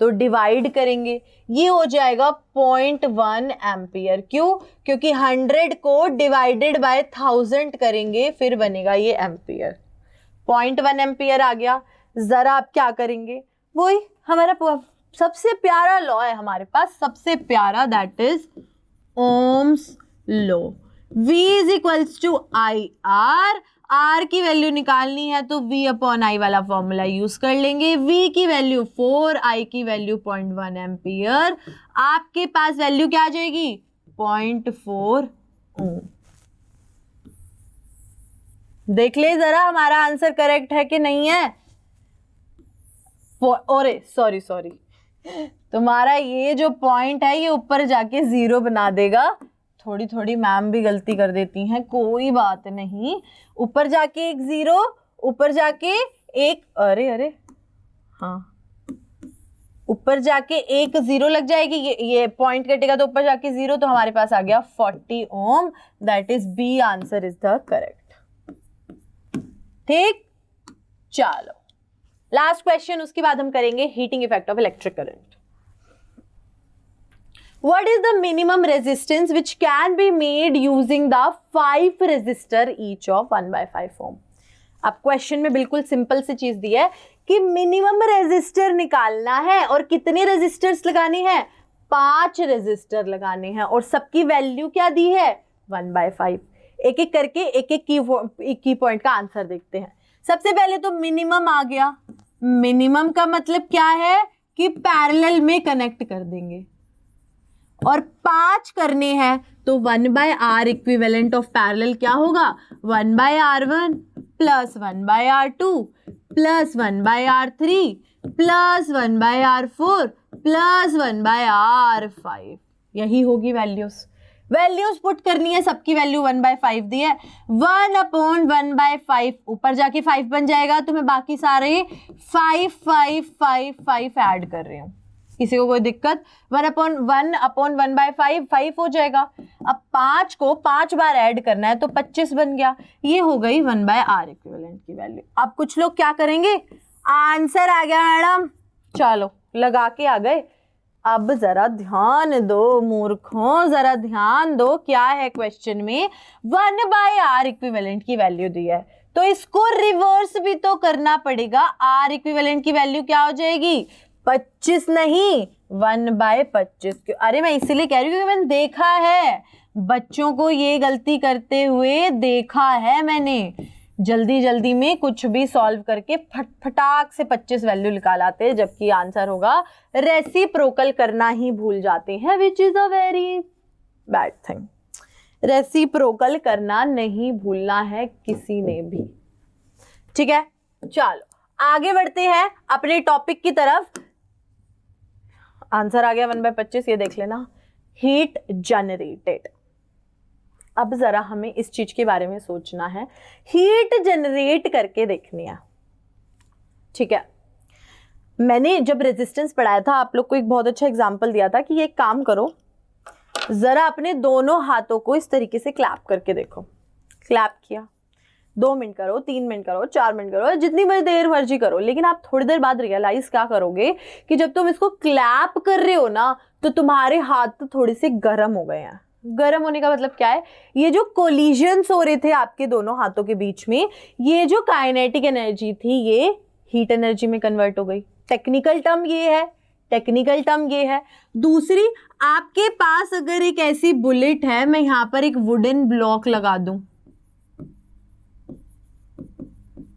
[SPEAKER 1] तो डिवाइड करेंगे, ये हो जाएगा 0.1 एम्पियर। क्यों? क्योंकि 100 को डिवाइडेड बाय 1000 करेंगे फिर बनेगा ये एम्पियर। 0.1 एम्पियर आ गया। जरा आप क्या करेंगे? वही हमारा सबसे प्यारा लॉ है हमारे पास, सबसे प्यारा, that is ohm's law. V is equals to I R. R की वैल्यू निकालनी है तो V अपॉन I वाला फॉर्मूला यूज कर लेंगे। V की वैल्यू 4, I की वैल्यू 0.1 एम्पियर। आपके पास वैल्यू क्या आ जाएगी? 0.4 ओम। देख ले जरा हमारा आंसर करेक्ट है कि नहीं है। अरे सॉरी तुम्हारा ये जो पॉइंट है ये ऊपर जाके 0 बना देगा, थोड़ी थोड़ी मैम भी गलती कर देती हैं, कोई बात नहीं। ऊपर जाके एक 0, ऊपर जाके एक, अरे हाँ, ऊपर जाके एक 0 लग जाएगी, ये पॉइंट कटेगा तो ऊपर जाके 0, तो हमारे पास आ गया 40 ohm. That is B answer is the correct. ठीक, चलो लास्ट क्वेश्चन, उसके बाद हम करेंगे heating effect of electric current. What is the minimum resistance which can be made using the 5 resistor each of 1/5 ohm? अब क्वेश्चन में बिल्कुल simple सी चीज दी है कि मिनिमम रेजिस्टर निकालना है और कितने रेजिस्टर्स लगाने हैं, 5 रेजिस्टर लगाने हैं, और सबकी वैल्यू क्या दी है, 1/5। एक एक करके एक एक की पॉइंट का आंसर देखते हैं। सबसे पहले तो मिनिमम आ गया। मिनिमम का मतलब क्या है कि पैरेलल में कनेक्ट कर देंगे, और 5 करने हैं तो 1/R इक्विवेलेंट ऑफ पैरेलल क्या होगा, 1/R1 plus 1/R2 plus 1/R3 plus 1/R4 plus 1/R5। यही होगी वैल्यूज पुट करनी है, सबकी वैल्यू 1/5 दी है। 1/1/5 ऊपर जाके 5 बन जाएगा, तो मैं बाकी सारे 5 5 5 5 ऐड कर रही हूँ, किसी को कोई दिक्कत। 1/1/5 5 हो जाएगा। अब 5 को 5 बार ऐड करना है तो 25 बन गया। ये हो गई 1/R इक्विवेलेंट की वैल्यू। अब कुछ लोग क्या करेंगे, आंसर आ गया मैडम, चलो लगा के आ गए। अब जरा ध्यान दो मूर्खों, जरा ध्यान दो, क्या है क्वेश्चन में, 1/R इक्विवेलेंट की वैल्यू दी है, तो इसको रिवर्स भी तो करना पड़ेगा। R इक्विवेलेंट की वैल्यू क्या हो जाएगी, 25 नहीं, 1/25। अरे मैं इसीलिए कह रही हूँ क्योंकि मैंने देखा है बच्चों को ये गलती करते हुए, देखा है मैंने। जल्दी में कुछ भी सॉल्व करके फटाक से 25 वैल्यू निकाल आते हैं, जबकि आंसर होगा रेसिप्रोकल करना ही भूल जाते हैं, which is a very bad thing. Reciprocal करना नहीं भूलना है किसी ने भी। ठीक है, चलो आगे बढ़ते हैं अपने टॉपिक की तरफ। आंसर आ गया 1/25, ये देख लेना, हीट जनरेटेड। अब जरा हमें इस चीज के बारे में सोचना है, हीट जनरेट करके देखनी है। ठीक है, मैंने जब रेजिस्टेंस पढ़ाया था आप लोग को एक बहुत अच्छा एग्जांपल दिया था कि ये काम करो, जरा अपने दोनों हाथों को इस तरीके से क्लैप करके देखो। क्लैप किया, 2 मिनट करो, 3 मिनट करो, 4 मिनट करो, जितनी देर मर्जी करो, लेकिन आप थोड़ी देर बाद रियलाइज क्या करोगे कि जब तुम इसको क्लैप कर रहे हो ना, तो तुम्हारे हाथ थोड़े से गर्म हो गए हैं। गर्म होने का मतलब क्या है, ये जो कोलिजन्स हो रहे थे आपके दोनों हाथों के बीच में, ये जो काइनेटिक एनर्जी थी ये हीट एनर्जी में कन्वर्ट हो गई। टेक्निकल टर्म ये है। दूसरी, आपके पास अगर एक ऐसी बुलेट है, मैं यहां पर एक वुडन ब्लॉक लगा दूं,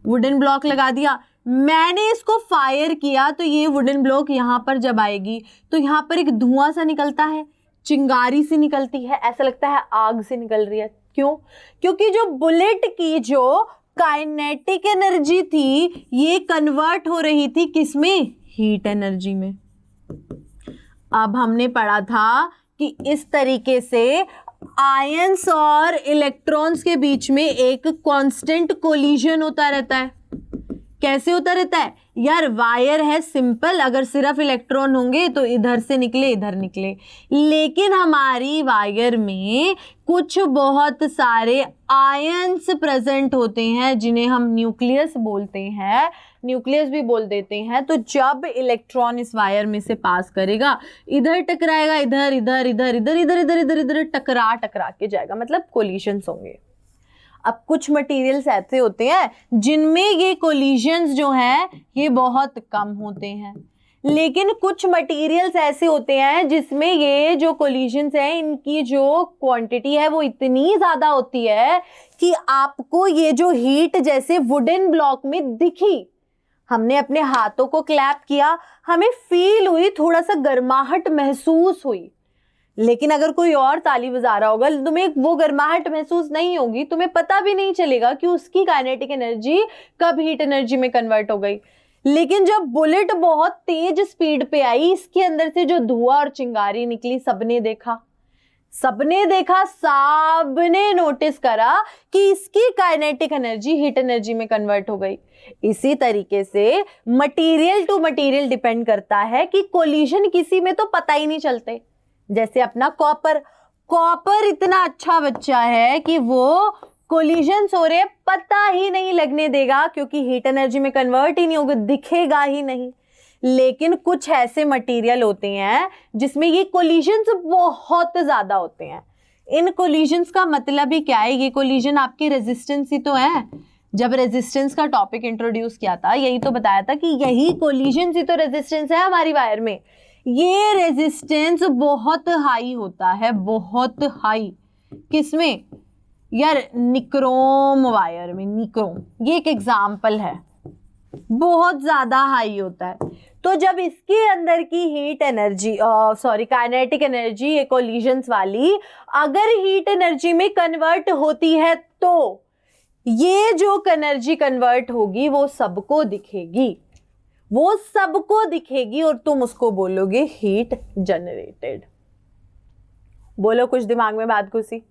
[SPEAKER 1] वुडन ब्लॉक लगा दिया, मैंने इसको फायर किया, तो ये वुडन ब्लॉक यहां पर जब आएगी तो यहां पर एक धुआं सा निकलता है, चिंगारी सी निकलती है, ऐसा लगता है आग से निकल रही है। क्यों? क्योंकि जो बुलेट की जो काइनेटिक एनर्जी थी ये कन्वर्ट हो रही थी किसमें, हीट एनर्जी में। अब हमने पढ़ा था कि इस तरीके से आयंस और इलेक्ट्रॉन्स के बीच में एक कांस्टेंट कोलिजन होता रहता है। कैसे होता रहता है यार, वायर है सिंपल, अगर सिर्फ इलेक्ट्रॉन होंगे तो इधर से निकले इधर निकले, लेकिन हमारी वायर में कुछ बहुत सारे आयंस प्रेजेंट होते हैं जिन्हें हम न्यूक्लियस बोलते हैं, न्यूक्लियस भी बोल देते हैं। तो जब इलेक्ट्रॉन इस वायर में से पास करेगा, इधर टकराएगा, इधर इधर इधर इधर इधर इधर इधर इधर टकरा के जाएगा, मतलब कोलिशंस होंगे। अब कुछ मटेरियल्स ऐसे होते हैं जिनमें ये कोलिशंस जो हैं ये बहुत कम होते हैं, लेकिन कुछ मटेरियल्स ऐसे होते हैं जिसमें ये जो कोलिशंस हैं इनकी जो क्वांटिटी है वो इतनी ज़्यादा होती है कि आपको ये जो हीट जैसे वुडन ब्लॉक में दिखी, हमने अपने हाथों को क्लैप किया, हमें फील हुई, थोड़ा सा गर्माहट महसूस हुई, लेकिन अगर कोई और ताली बजा रहा होगा तुम्हें वो गर्माहट महसूस नहीं होगी, तुम्हें पता भी नहीं चलेगा कि उसकी काइनेटिक एनर्जी कब हीट एनर्जी में कन्वर्ट हो गई। लेकिन जब बुलेट बहुत तेज स्पीड पे आई, इसके अंदर से जो धुआं और चिंगारी निकली सबने देखा, सबने देखा, सबने नोटिस करा कि इसकी काइनेटिक एनर्जी हीट एनर्जी में कन्वर्ट हो गई। इसी तरीके से मटेरियल टू मटेरियल डिपेंड करता है कि कोलिजन किसी में तो पता ही नहीं चलते। जैसे अपना कॉपर इतना अच्छा बच्चा है कि वो कोलिजन हो रहे पता ही नहीं लगने देगा, क्योंकि हीट एनर्जी में कन्वर्ट ही नहीं होगा, दिखेगा ही नहीं। लेकिन कुछ ऐसे मटेरियल होते हैं जिसमें ये कोलिजन्स बहुत ज्यादा होते हैं। इन कोलिजन्स का मतलब ही क्या है? ये कोलिजन आपकी रेजिस्टेंस ही तो है। जब रेजिस्टेंस का टॉपिक इंट्रोड्यूस किया था, यही तो बताया था कि यही कोलिजन्स ही तो रेजिस्टेंस है हमारी वायर में। ये रेजिस्टेंस बहुत हाई होता है, बहुत हाई। किसमें यार? निक्रोम वायर में। निक्रोम ये एक एग्जाम्पल है, बहुत ज्यादा हाई होता है। तो जब इसके अंदर की हीट एनर्जी काइनेटिक एनर्जी ये कोलिजन्स वाली अगर हीट एनर्जी में कन्वर्ट होती है, तो ये जो एनर्जी कन्वर्ट होगी वो सबको दिखेगी, वो सबको दिखेगी और तुम उसको बोलोगे हीट जनरेटेड। बोलो कुछ दिमाग में बात घुसी?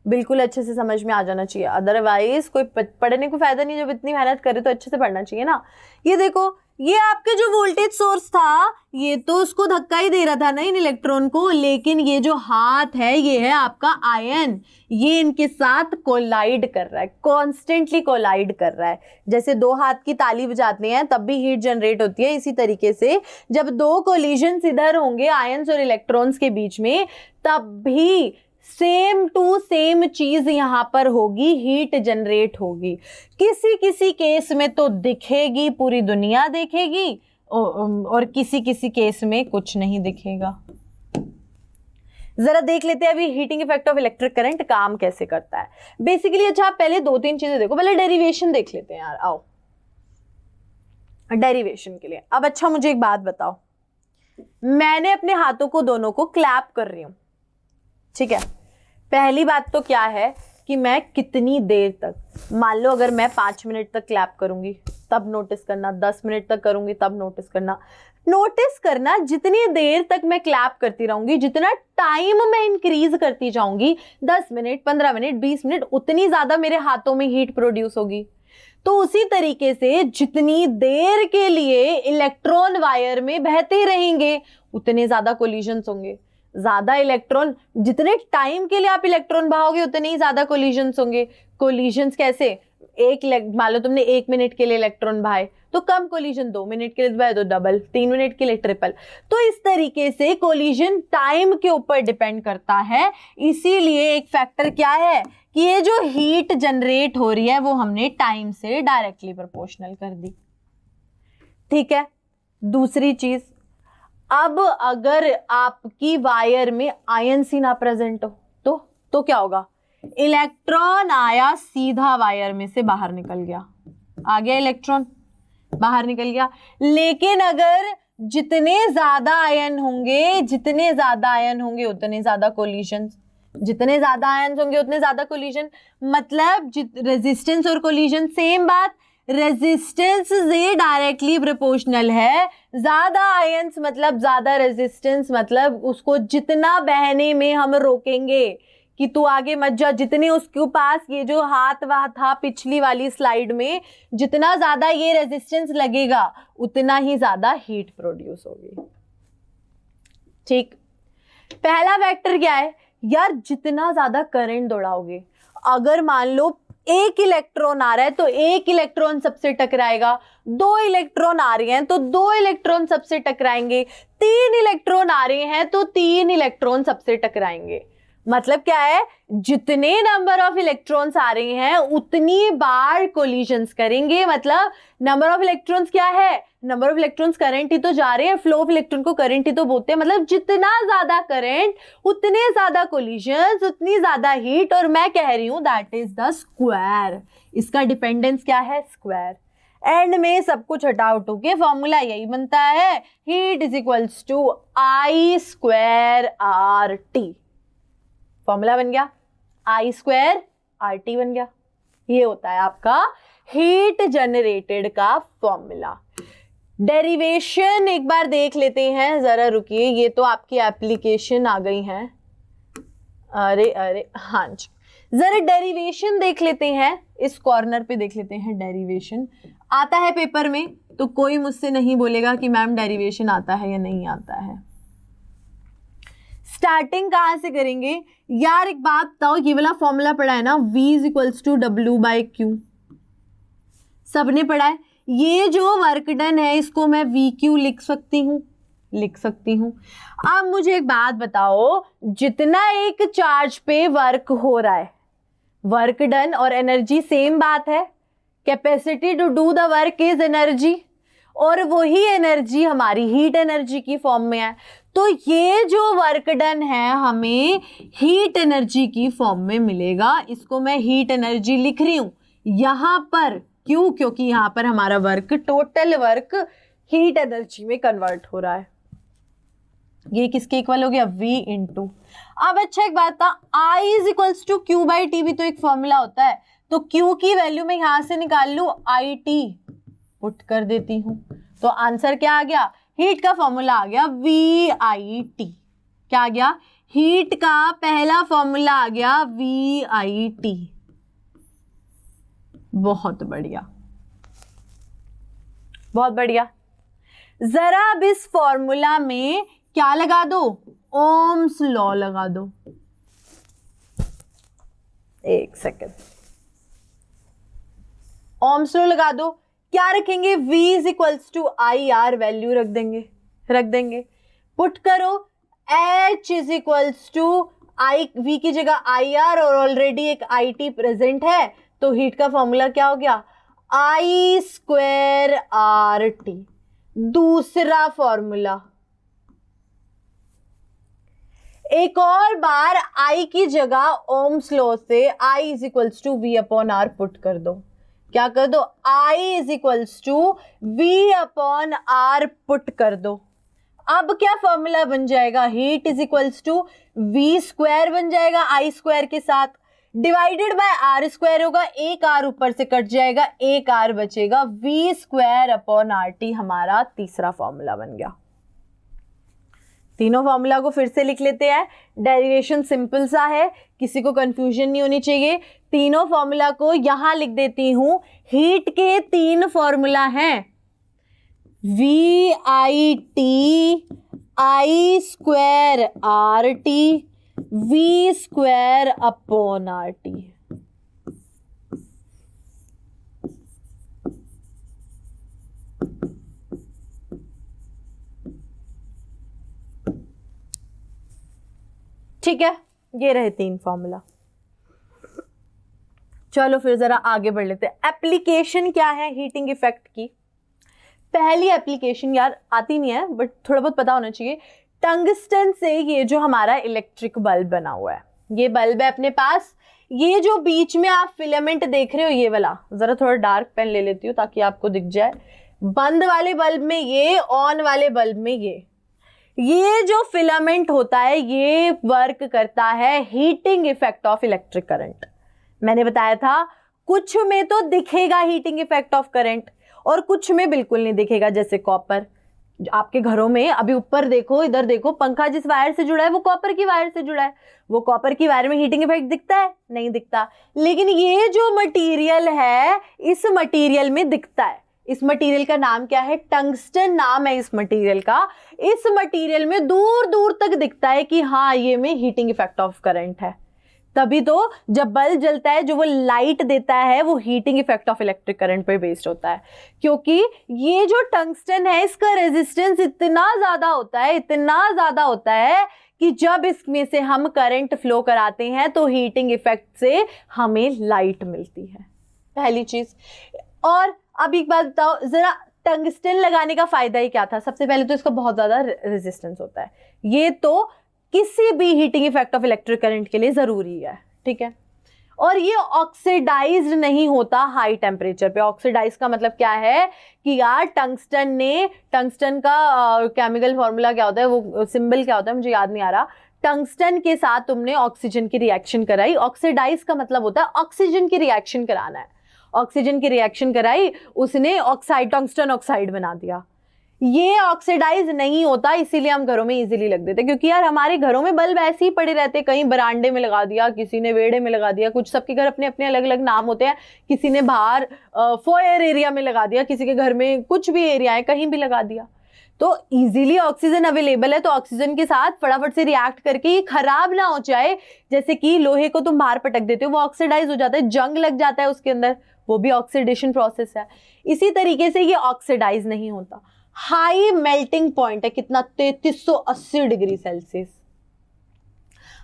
[SPEAKER 1] बिल्कुल अच्छे से समझ में आ जाना चाहिए, अदरवाइज कोई पढ़ने को फायदा नहीं। जब इतनी मेहनत करे तो अच्छे से पढ़ना चाहिए ना। ये देखो, ये आपके जो वोल्टेज सोर्स था ये तो उसको धक्का ही दे रहा था ना इन इलेक्ट्रॉन को, लेकिन ये जो हाथ है ये है आपका आयन, ये इनके साथ कोलाइड कर रहा है, कॉन्स्टेंटली कोलाइड कर रहा है। जैसे दो हाथ की ताली बजाते हैं तब भी हीट जनरेट होती है, इसी तरीके से जब दो कोलिजन्स इधर होंगे आयंस और इलेक्ट्रॉन्स के बीच में, तब भी सेम टू सेम चीज यहां पर होगी, हीट जनरेट होगी। किसी किसी केस में तो दिखेगी, पूरी दुनिया देखेगी, और किसी किसी केस में कुछ नहीं दिखेगा। जरा देख लेते हैं अभी heating effect of electric current काम कैसे करता है। बेसिकली अच्छा आप पहले दो तीन चीजें देखो, पहले डेरिवेशन देख लेते हैं यार, आओ डेरिवेशन के लिए। अब अच्छा मुझे एक बात बताओ, मैंने अपने हाथों को दोनों को क्लैप कर रही हूं, ठीक है। पहली बात तो क्या है कि मैं कितनी देर तक, मान लो अगर मैं 5 मिनट तक क्लैप करूंगी तब नोटिस करना, 10 मिनट तक करूंगी तब नोटिस करना। जितनी देर तक मैं क्लैप करती रहूंगी, जितना टाइम मैं इंक्रीज करती जाऊंगी, 10 मिनट 15 मिनट 20 मिनट, उतनी ज्यादा मेरे हाथों में हीट प्रोड्यूस होगी। तो उसी तरीके से जितनी देर के लिए इलेक्ट्रॉन वायर में बहते रहेंगे उतने ज्यादा कोलिजन्स होंगे। ज्यादा इलेक्ट्रॉन, जितने टाइम के लिए आप इलेक्ट्रॉन बहाओगे उतने ही ज्यादा कोलिजन्स होंगे। कोलिजन्स कैसे? मान लो तुमने 1 मिनट के लिए इलेक्ट्रॉन बहाए तो कम कोलिजन, 2 मिनट के लिए बहाए तो डबल, 3 मिनट के लिए ट्रिपल। तो इस तरीके से कोलिजन टाइम के ऊपर डिपेंड करता है। इसीलिए एक फैक्टर क्या है कि ये जो हीट जनरेट हो रही है वो हमने टाइम से डायरेक्टली प्रोपोर्शनल कर दी, ठीक है। दूसरी चीज, अब अगर आपकी वायर में आयन ही ना प्रेजेंट हो तो क्या होगा? इलेक्ट्रॉन आया सीधा वायर में से बाहर निकल गया, आ गया इलेक्ट्रॉन बाहर निकल गया। लेकिन अगर जितने ज्यादा आयन होंगे उतने ज्यादा कोलिजन, जितने ज्यादा आयन होंगे उतने ज्यादा कोलिजन। मतलब रेजिस्टेंस और कोलिजन सेम बात, रेजिस्टेंस से डायरेक्टली प्रोपोर्शनल है। ज्यादा आयंस मतलब ज्यादा रेजिस्टेंस, मतलब उसको जितना बहने में हम रोकेंगे कि तू आगे मत जा, जितने उसके पास ये जो हाथ वहां था पिछली वाली स्लाइड में, जितना ज्यादा ये रेजिस्टेंस लगेगा उतना ही ज्यादा हीट प्रोड्यूस होगी, ठीक। पहला वेक्टर क्या है यार? जितना ज्यादा करंट दौड़ाओगे, अगर मान लो 1 इलेक्ट्रॉन आ रहा है तो 1 इलेक्ट्रॉन सबसे टकराएगा, 2 इलेक्ट्रॉन आ रहे हैं तो 2 इलेक्ट्रॉन सबसे टकराएंगे, 3 इलेक्ट्रॉन आ रहे हैं तो 3 इलेक्ट्रॉन सबसे टकराएंगे। मतलब क्या है? जितने नंबर ऑफ इलेक्ट्रॉन्स आ रहे हैं उतनी बार कोलिजन्स करेंगे। मतलब नंबर ऑफ इलेक्ट्रॉन्स क्या है? नंबर ऑफ इलेक्ट्रॉन्स करंट ही तो जा रहे हैं, फ्लो ऑफ इलेक्ट्रॉन को करंट ही तो बोलते हैं। मतलब जितना ज्यादा करंट उतने ज्यादा कोलिजन्स, उतनी ज्यादा हीट। और मैं कह रही हूं दैट इज द स्क्वायर। इसका डिपेंडेंस क्या है? स्क्वायर। एंड में सब कुछ हटा उठो के फॉर्मूला यही बनता है, heat is equals to I square RT। Formula बन गया, I स्क्वायर RT बन गया। ये होता है आपका हीट जनरेटेड का फॉर्मूला। डेरिवेशन एक बार देख लेते हैं, जरा रुकिए, ये तो आपकी एप्लीकेशन आ गई है। अरे अरे हाँ जी, जरा डेरिवेशन देख लेते हैं, इस कॉर्नर पे देख लेते हैं। डेरिवेशन आता है पेपर में, तो कोई मुझसे नहीं बोलेगा कि मैम डेरिवेशन आता है या नहीं आता है। स्टार्टिंग कहाँ से करेंगे यार, एक बात बताओ, ये वाला फॉर्मूला पढ़ा है ना, v is equals to W by Q, सबने पढ़ा है। ये जो वर्क डन है इसको मैं वी क्यू लिख सकती हूँ, लिख सकती हूँ। अब मुझे एक बात बताओ, जितना एक चार्ज पे वर्क हो रहा है, वर्क डन और एनर्जी सेम बात है। Capacity to do the work is energy, और वही एनर्जी हमारी हीट एनर्जी की फॉर्म में है। तो ये जो वर्क डन है हमें हीट एनर्जी की फॉर्म में मिलेगा। इसको मैं हीट एनर्जी लिख रही हूं यहां पर, क्यों? क्योंकि यहां पर हमारा work, total work heat energy में कन्वर्ट हो रहा है। ये किसके इक्वल हो गया? V into. अब अच्छा एक बात था, I is equals to Q by T भी तो एक फॉर्मूला होता है, तो Q की वैल्यू मैं यहां से निकाल लूं, IT पुट कर देती हूं, तो आंसर क्या आ गया? हीट का फॉर्मूला आ गया VIT। क्या आ गया? हीट का पहला फॉर्मूला आ गया VIT। बहुत बढ़िया, बहुत बढ़िया। जरा अब इस फॉर्मूला में क्या लगा दो? ओम्स लॉ लगा दो। एक सेकेंड, ओम्स लॉ लगा दो। क्या रखेंगे? V is equals to I R, value रख देंगे, रख देंगे। पुट करो H is equals to I, V की जगह आई आर, और ऑलरेडी एक IT प्रेजेंट है, तो हीट का फॉर्मूला क्या हो गया? I square RT। दूसरा फॉर्मूला, एक और बार I की जगह ओम्स लॉ से I is equals to V upon R put कर दो। क्या कर दो? I is equals to V upon R put कर दो। अब क्या फॉर्मूला बन जाएगा? Heat is equals to V square बन जाएगा I स्क्वायर के साथ, डिवाइडेड बाय R स्क्वायर होगा, एक R ऊपर से कट जाएगा, एक R बचेगा, V स्क्वायर अपॉन RT हमारा तीसरा फॉर्मूला बन गया। तीनों फॉर्मूला को फिर से लिख लेते हैं, डेरिवेशन सिंपल सा है, किसी को कंफ्यूजन नहीं होनी चाहिए। तीनों फॉर्मूला को यहां लिख देती हूं। हीट के तीन फॉर्मूला हैं, VIT, I square RT, V square upon RT। ठीक है, ये रहे तीन फॉर्मूला। चलो फिर जरा आगे बढ़ लेते हैं। एप्लीकेशन क्या है हीटिंग इफेक्ट की? पहली एप्लीकेशन यार आती नहीं है, बट थोड़ा बहुत पता होना चाहिए। टंगस्टन से ये जो हमारा इलेक्ट्रिक बल्ब बना हुआ है, ये बल्ब है अपने पास। ये जो बीच में आप फिलामेंट देख रहे हो, ये वाला, जरा थोड़ा डार्क पेन ले लेती हूँ ताकि आपको दिख जाए। बंद वाले बल्ब में ये, ऑन वाले बल्ब में ये जो फिलामेंट होता है ये वर्क करता है heating effect of electric current. मैंने बताया था कुछ में तो दिखेगा हीटिंग इफेक्ट ऑफ करंट और कुछ में बिल्कुल नहीं दिखेगा। जैसे कॉपर, आपके घरों में अभी ऊपर देखो, इधर देखो, पंखा जिस वायर से जुड़ा है वो कॉपर की वायर से जुड़ा है, वो कॉपर की वायर में हीटिंग इफेक्ट दिखता है? नहीं दिखता। लेकिन ये जो मटेरियल है, इस मटेरियल में दिखता है। इस मटेरियल का नाम क्या है? टंगस्टन नाम है इस मटेरियल का। इस मटेरियल में दूर दूर तक दिखता है कि हाँ ये में हीटिंग इफेक्ट ऑफ करंट है। तभी तो जब बल्ब जलता है, जो वो लाइट देता है वो heating effect of electric current पर बेस्ड होता है, क्योंकि ये जो टंगस्टन है इसका रेजिस्टेंस इतना ज्यादा होता है, इतना ज्यादा होता है कि जब इसमें से हम करंट फ्लो कराते हैं तो हीटिंग इफेक्ट से हमें लाइट मिलती है, पहली चीज। और अब एक बात बताओ जरा, टंगस्टन लगाने का फायदा ही क्या था? सबसे पहले तो इसका बहुत ज्यादा रेजिस्टेंस होता है, ये तो किसी भी heating effect of electric current के लिए जरूरी है, ठीक है। और ये ऑक्सीडाइज्ड नहीं होता हाई टेम्परेचर पे। ऑक्सीडाइज का मतलब क्या है कि यार टंगस्टन का केमिकल फॉर्मूला क्या होता है, वो सिंबल क्या होता है मुझे याद नहीं आ रहा। टंगस्टन के साथ तुमने ऑक्सीजन की रिएक्शन कराई, ऑक्सीडाइज का मतलब होता है ऑक्सीजन की रिएक्शन कराना है। ऑक्सीजन की रिएक्शन कराई, उसने ऑक्साइड, टंगस्टन ऑक्साइड बना दिया। ये ऑक्सीडाइज नहीं होता, इसीलिए हम घरों में इजीली लग देते, क्योंकि यार हमारे घरों में बल्ब ऐसे ही पड़े रहते, कहीं बरांडे में लगा दिया, किसी ने वेड़े में लगा दिया, कुछ सबके घर अपने अपने अलग अलग नाम होते हैं, किसी ने बाहर फोयर एरिया में लगा दिया, किसी के घर में कुछ भी एरिया है कहीं भी लगा दिया। तो इजीली ऑक्सीजन अवेलेबल है, तो ऑक्सीजन के साथ फटाफट से रिएक्ट करके ये खराब ना हो जाए। जैसे कि लोहे को तुम बाहर पटक देते हो, वो ऑक्सीडाइज हो जाता है, जंग लग जाता है उसके अंदर, वो भी ऑक्सीडेशन प्रोसेस है। इसी तरीके से ये ऑक्सीडाइज नहीं होता। हाई मेल्टिंग पॉइंट है, कितना, 3380 डिग्री सेल्सियस।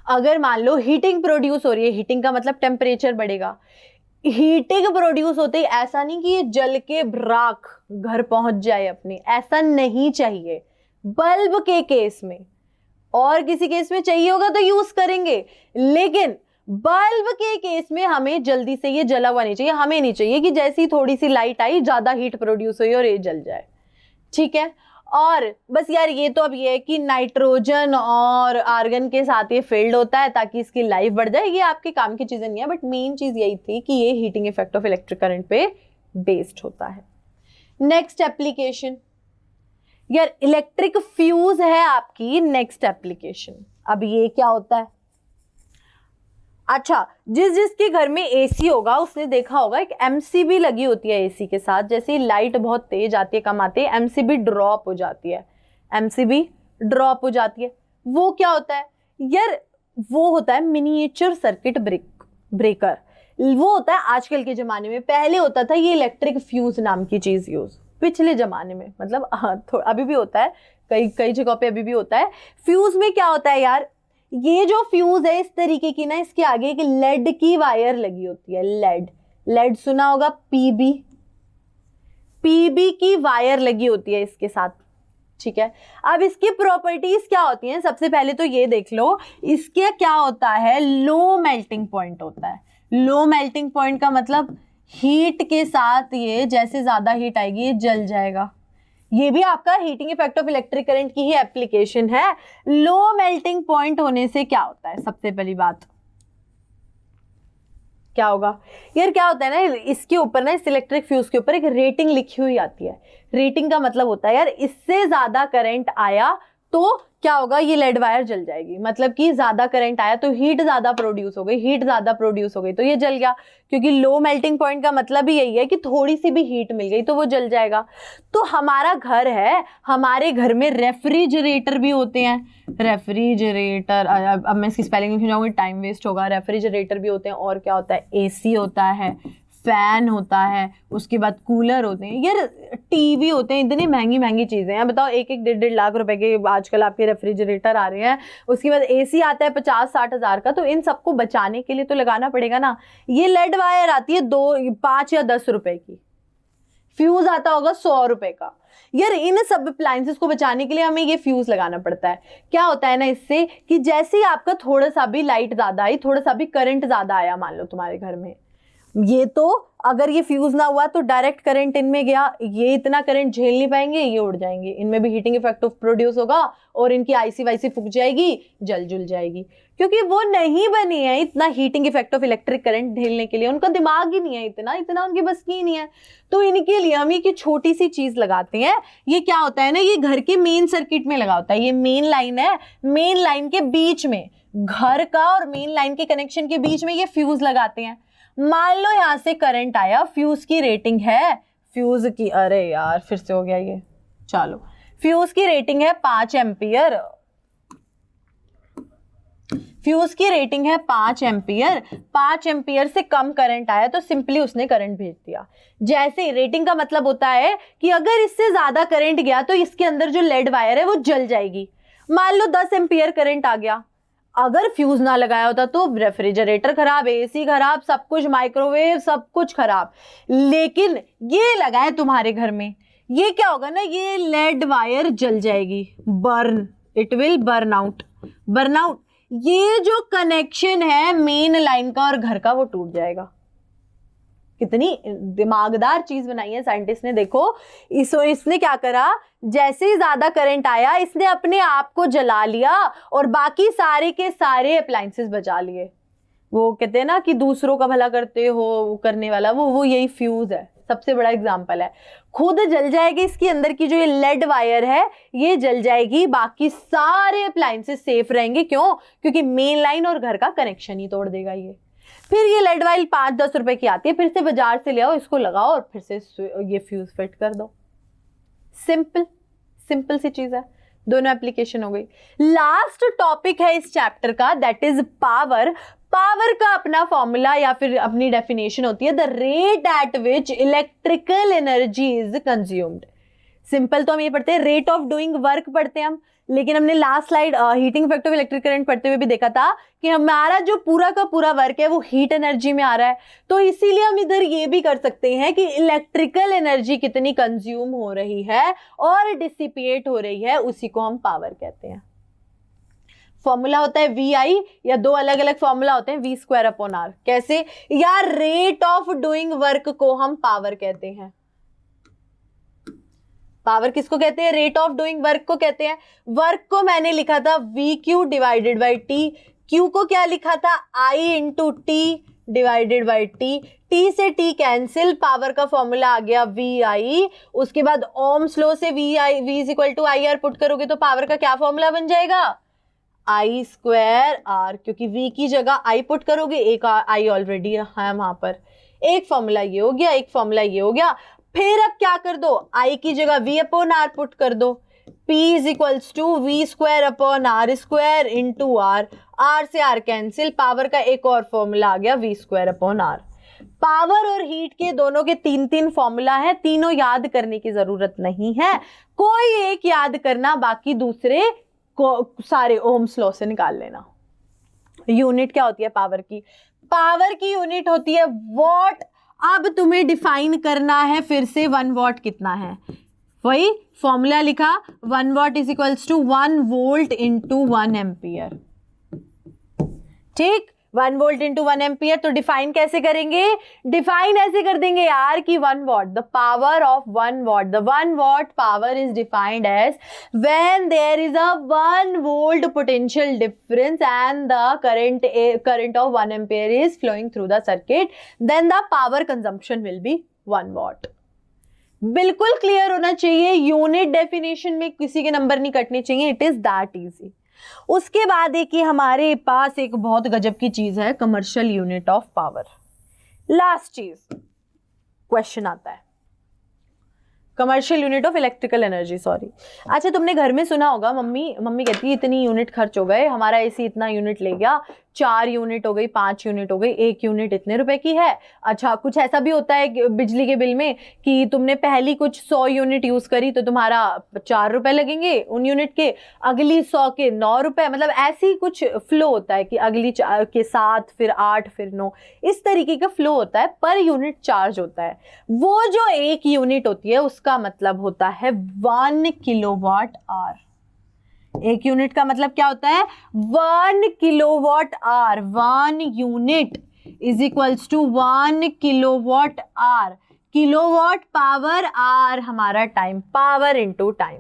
[SPEAKER 1] अगर मान लो हीटिंग प्रोड्यूस हो रही है, हीटिंग का मतलब टेम्परेचर बढ़ेगा, हीटिंग प्रोड्यूस होते ही ऐसा नहीं कि ये जल के राख घर पहुंच जाए अपने, ऐसा नहीं चाहिए बल्ब के केस में। और किसी केस में चाहिए होगा तो यूज करेंगे, लेकिन बल्ब के केस में हमें जल्दी से ये जला हुआ नहीं चाहिए। हमें नहीं चाहिए कि जैसी थोड़ी सी लाइट आई ज्यादा हीट प्रोड्यूस हुई और ये जल जाए, ठीक है। और बस यार ये तो अब ये है कि नाइट्रोजन और आर्गन के साथ ये फील्ड होता है ताकि इसकी लाइफ बढ़ जाए, ये आपके काम की चीजें नहीं है, बट मेन चीज यही थी कि ये heating effect of electric current पे बेस्ड होता है। नेक्स्ट एप्लीकेशन, यार इलेक्ट्रिक फ्यूज है आपकी नेक्स्ट एप्लीकेशन। अब ये क्या होता है, अच्छा, जिसके घर में एसी होगा उसने देखा होगा एक एमसीबी लगी होती है एसी के साथ, जैसे लाइट बहुत तेज आती है, कम आती है, एमसीबी ड्रॉप हो जाती है, एमसीबी ड्रॉप हो जाती है। वो क्या होता है यार, वो होता है मिनिएचर सर्किट ब्रेकर। वो होता है आजकल के जमाने में, पहले होता था ये इलेक्ट्रिक फ्यूज नाम की चीज यूज, पिछले जमाने में, मतलब अभी भी होता है, कई जगहों पे अभी भी होता है। फ्यूज में क्या होता है यार, ये जो फ्यूज है इस तरीके की ना, इसके आगे एक लेड की वायर लगी होती है, लेड सुना होगा, पीबी की वायर लगी होती है इसके साथ, ठीक है। अब इसकी प्रॉपर्टीज क्या होती हैं, सबसे पहले तो ये देख लो, इसके क्या होता है, लो मेल्टिंग पॉइंट होता है। लो मेल्टिंग पॉइंट का मतलब हीट के साथ ये जैसे ज्यादा हीट आएगी ये जल जाएगा। ये भी आपका heating effect of electric current की ही एप्लीकेशन है। लो मेल्टिंग पॉइंट होने से क्या होता है, सबसे पहली बात क्या होगा यार, क्या होता है ना, इसके ऊपर ना, इस इलेक्ट्रिक फ्यूज के ऊपर एक रेटिंग लिखी हुई आती है। रेटिंग का मतलब होता है यार, इससे ज्यादा करंट आया तो क्या होगा, ये लेड वायर जल जाएगी। मतलब कि ज्यादा करंट आया तो हीट ज्यादा प्रोड्यूस हो गई, हीट ज्यादा प्रोड्यूस हो गई तो ये जल गया, क्योंकि लो मेल्टिंग पॉइंट का मतलब ही यही है कि थोड़ी सी भी हीट मिल गई तो वो जल जाएगा। तो हमारा घर है, हमारे घर में रेफ्रिजरेटर भी होते हैं, रेफ्रिजरेटर, अब मैं इसकी स्पेलिंग लिखने जाऊंगी टाइम वेस्ट होगा। रेफ्रिजरेटर भी होते हैं, और क्या होता है, एसी होता है, फैन होता है, उसके बाद कूलर होते हैं, यार टीवी होते हैं, इतनी महंगी महंगी चीजें हैं। बताओ, 1-1 1.5 लाख रुपए के आजकल आपके रेफ्रिजरेटर आ रहे हैं। उसके बाद एसी आता है 50-60 हज़ार का। तो इन सबको बचाने के लिए तो लगाना पड़ेगा ना। ये लेड वायर आती है 5 या 10 रुपए की, फ्यूज आता होगा 100 रुपए का। यार इन सब अप्लायंसेस को बचाने के लिए हमें ये फ्यूज लगाना पड़ता है। क्या होता है ना इससे, कि जैसे ही आपका थोड़ा सा भी लाइट ज्यादा आई, थोड़ा सा भी करंट ज्यादा आया मान लो तुम्हारे घर में, ये तो अगर ये फ्यूज ना हुआ तो डायरेक्ट करंट इनमें गया, ये इतना करंट झेल नहीं पाएंगे, ये उड़ जाएंगे, इनमें भी हीटिंग इफेक्ट प्रोड्यूस होगा और इनकी आईसी वाईसी फूक जाएगी, जल जुल जाएगी, क्योंकि वो नहीं बनी है इतना heating effect of electric current झेलने के लिए। उनका दिमाग ही नहीं है, इतना उनकी बस की नहीं है। तो इनके लिए हम एक छोटी सी चीज लगाते हैं। ये क्या होता है ना, ये घर के मेन सर्किट में लगा होता है। ये मेन लाइन है, मेन लाइन के बीच में, घर का और मेन लाइन के कनेक्शन के बीच में ये फ्यूज लगाते हैं। मान लो यहां से करंट आया, फ्यूज की रेटिंग है, फ्यूज की, अरे यार फिर से हो गया ये, चलो, फ्यूज की रेटिंग है 5 एम्पियर, फ्यूज की रेटिंग है 5 एम्पियर। 5 एम्पियर से कम करंट आया तो सिंपली उसने करंट भेज दिया। जैसे रेटिंग का मतलब होता है कि अगर इससे ज्यादा करंट गया तो इसके अंदर जो लेड वायर है वो जल जाएगी। मान लो 10 एम्पियर करंट आ गया, अगर फ्यूज ना लगाया होता तो रेफ्रिजरेटर खराब, एसी खराब, सब कुछ, माइक्रोवेव सब कुछ खराब। लेकिन ये लगा है तुम्हारे घर में, ये क्या होगा ना, ये लेड वायर जल जाएगी, burn, it will burn out. ये जो कनेक्शन है मेन लाइन का और घर का वो टूट जाएगा। कितनी दिमागदार चीज बनाई है साइंटिस्ट ने, देखो इसने क्या करा, जैसे ही ज्यादा करंट आया इसने अपने आप को जला लिया और बाकी सारे के सारे अप्लायंसेस बचा लिए। वो कहते हैं ना कि दूसरों का भला करते हो करने वाला, वो यही फ्यूज है। सबसे बड़ा एग्जाम्पल है, खुद जल जाएगी, इसके अंदर की जो ये लेड वायर है ये जल जाएगी, बाकी सारे अप्लायंसेस सेफ रहेंगे। क्यों? क्योंकि मेन लाइन और घर का कनेक्शन ही तोड़ देगा ये। फिर ये लेड वायर 5-10 रुपए की आती है, फिर से बाजार से ले आओ, इसको लगाओ और फिर से ये फ्यूज फिट कर दो। सिंपल सी चीज है, दोनों एप्लीकेशन हो गई। लास्ट टॉपिक है इस चैप्टर का, दैट इज पावर। पावर का अपना फॉर्मूला या फिर अपनी डेफिनेशन होती है, the rate at which electrical energy is consumed. Simple तो हम ये पढ़ते हैं, रेट ऑफ डूइंग वर्क पढ़ते हैं हम, लेकिन हमने last slide heating effect of electric current पढ़ते हुए भी देखा था कि हमारा जो पूरा का पूरा वर्क है वो हीट एनर्जी में आ रहा है। तो इसीलिए हम इधर ये भी कर सकते हैं कि इलेक्ट्रिकल एनर्जी कितनी कंज्यूम हो रही है और डिसिपेट हो रही है, उसी को हम पावर कहते हैं। फॉर्मूला होता है VI, या दो अलग अलग फॉर्मूला होते हैं, V²/R। कैसे? या रेट ऑफ डूइंग वर्क को हम पावर कहते हैं। पावर किसको कहते हैं? रेट ऑफ डूइंग वर्क को कहते हैं। वर्क को मैंने लिखा था VQ divided by T, Q को क्या लिखा था? I इंटू T divided by T, T से T कैंसिल, पावर का फॉर्मूला आ गया VI। उसके बाद ओम्स लॉ से V is equal to IR put करोगे तो पावर का क्या फॉर्मूला बन जाएगा? I²R, क्योंकि V की जगह I पुट करोगे, एक I ऑलरेडी है वहां पर। एक फॉर्मूला ये हो गया, एक फॉर्मूला ये हो गया। फिर अब क्या कर दो, I की जगह V/R पुट कर दो, P is equals to V²/R² into R, R से R कैंसिल, पावर का एक और फॉर्मूला आ गया V²/R। पावर और हीट के दोनों के 3-3 फॉर्मूला है, तीनों याद करने की जरूरत नहीं है, कोई एक याद करना, बाकी दूसरे को सारे ओम्स लॉ से निकाल लेना। यूनिट क्या होती है पावर की? पावर की यूनिट होती है वॉट। अब तुम्हें डिफाइन करना है फिर से 1 वॉट कितना है, वही फॉर्मूला लिखा, 1 watt is equals to 1 volt into 1 ampere. ठीक, 1 वोल्ट इंटू 1 एम्पियर। तो डिफाइन कैसे करेंगे? डिफाइन ऐसे कर देंगे यार कि 1 watt, the power of 1 watt, the 1 watt power is defined as when there is a 1 volt potential difference and the current of 1 ampere is flowing through the circuit, then the power consumption will be 1 what. बिल्कुल clear होना चाहिए, unit definition में किसी के number नहीं कटने चाहिए, it is that easy. उसके बाद एक ही हमारे पास एक बहुत गजब की चीज है, commercial unit of power. Last चीज क्वेश्चन आता है, commercial unit of electrical energy, sorry. अच्छा, तुमने घर में सुना होगा, मम्मी कहती है इतनी यूनिट खर्च हो गए, हमारा एसी इतना यूनिट ले गया, 4 यूनिट हो गई, 5 यूनिट हो गई, 1 यूनिट इतने रुपए की है। अच्छा, कुछ ऐसा भी होता है बिजली के बिल में कि तुमने पहली कुछ 100 यूनिट यूज करी तो तुम्हारा 4 रुपए लगेंगे उन यूनिट के, अगली 100 के 9 रुपए, मतलब ऐसी कुछ फ्लो होता है कि अगली के 7, फिर 8, फिर 9, इस तरीके का फ्लो होता है, पर यूनिट चार्ज होता है। वो जो 1 यूनिट होती है उसका मतलब होता है 1 किलोवाट आवर। 1 यूनिट का मतलब क्या होता है? 1 kilowatt hour. 1 unit is equals to 1 kilowatt hour. Kilowatt power hour हमारा टाइम, पावर इनटू टाइम।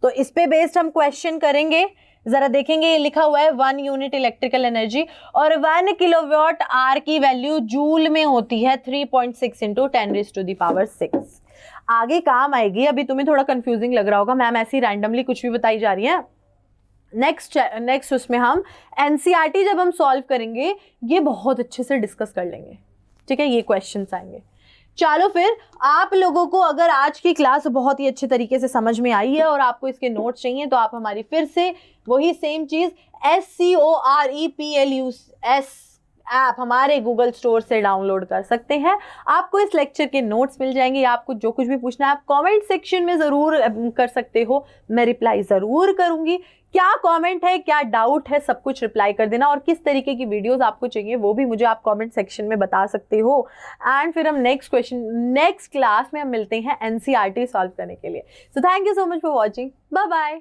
[SPEAKER 1] तो इस पे बेस्ड हम क्वेश्चन करेंगे, जरा देखेंगे। ये लिखा हुआ है 1 यूनिट इलेक्ट्रिकल एनर्जी, और 1 किलोवाट आवर की वैल्यू जूल में होती है 3.6 इंटू 10⁻⁶। आगे काम आएगी, अभी तुम्हें थोड़ा कंफ्यूजिंग लग रहा होगा, मैम ऐसी रैंडमली कुछ भी बताई जा रही है। नेक्स्ट उसमें हम एनसीईआरटी जब हम सॉल्व करेंगे ये बहुत अच्छे से डिस्कस कर लेंगे, ठीक है, ये क्वेश्चंस आएंगे। चलो फिर, आप लोगों को अगर आज की क्लास बहुत ही अच्छे तरीके से समझ में आई है और आपको इसके नोट्स चाहिए तो आप हमारी फिर से वही सेम चीज SCOREPLUS ऐप हमारे गूगल स्टोर से डाउनलोड कर सकते हैं। आपको इस लेक्चर के नोट्स मिल जाएंगे, या आपको जो कुछ भी पूछना है आप कमेंट सेक्शन में ज़रूर कर सकते हो, मैं रिप्लाई ज़रूर करूंगी। क्या कमेंट है, क्या डाउट है, सब कुछ रिप्लाई कर देना, और किस तरीके की वीडियोस आपको चाहिए वो भी मुझे आप कमेंट सेक्शन में बता सकते हो। एंड फिर हम नेक्स्ट क्लास में हम मिलते हैं एनसीईआरटी सॉल्व करने के लिए। So thank you so much for watching, bye bye.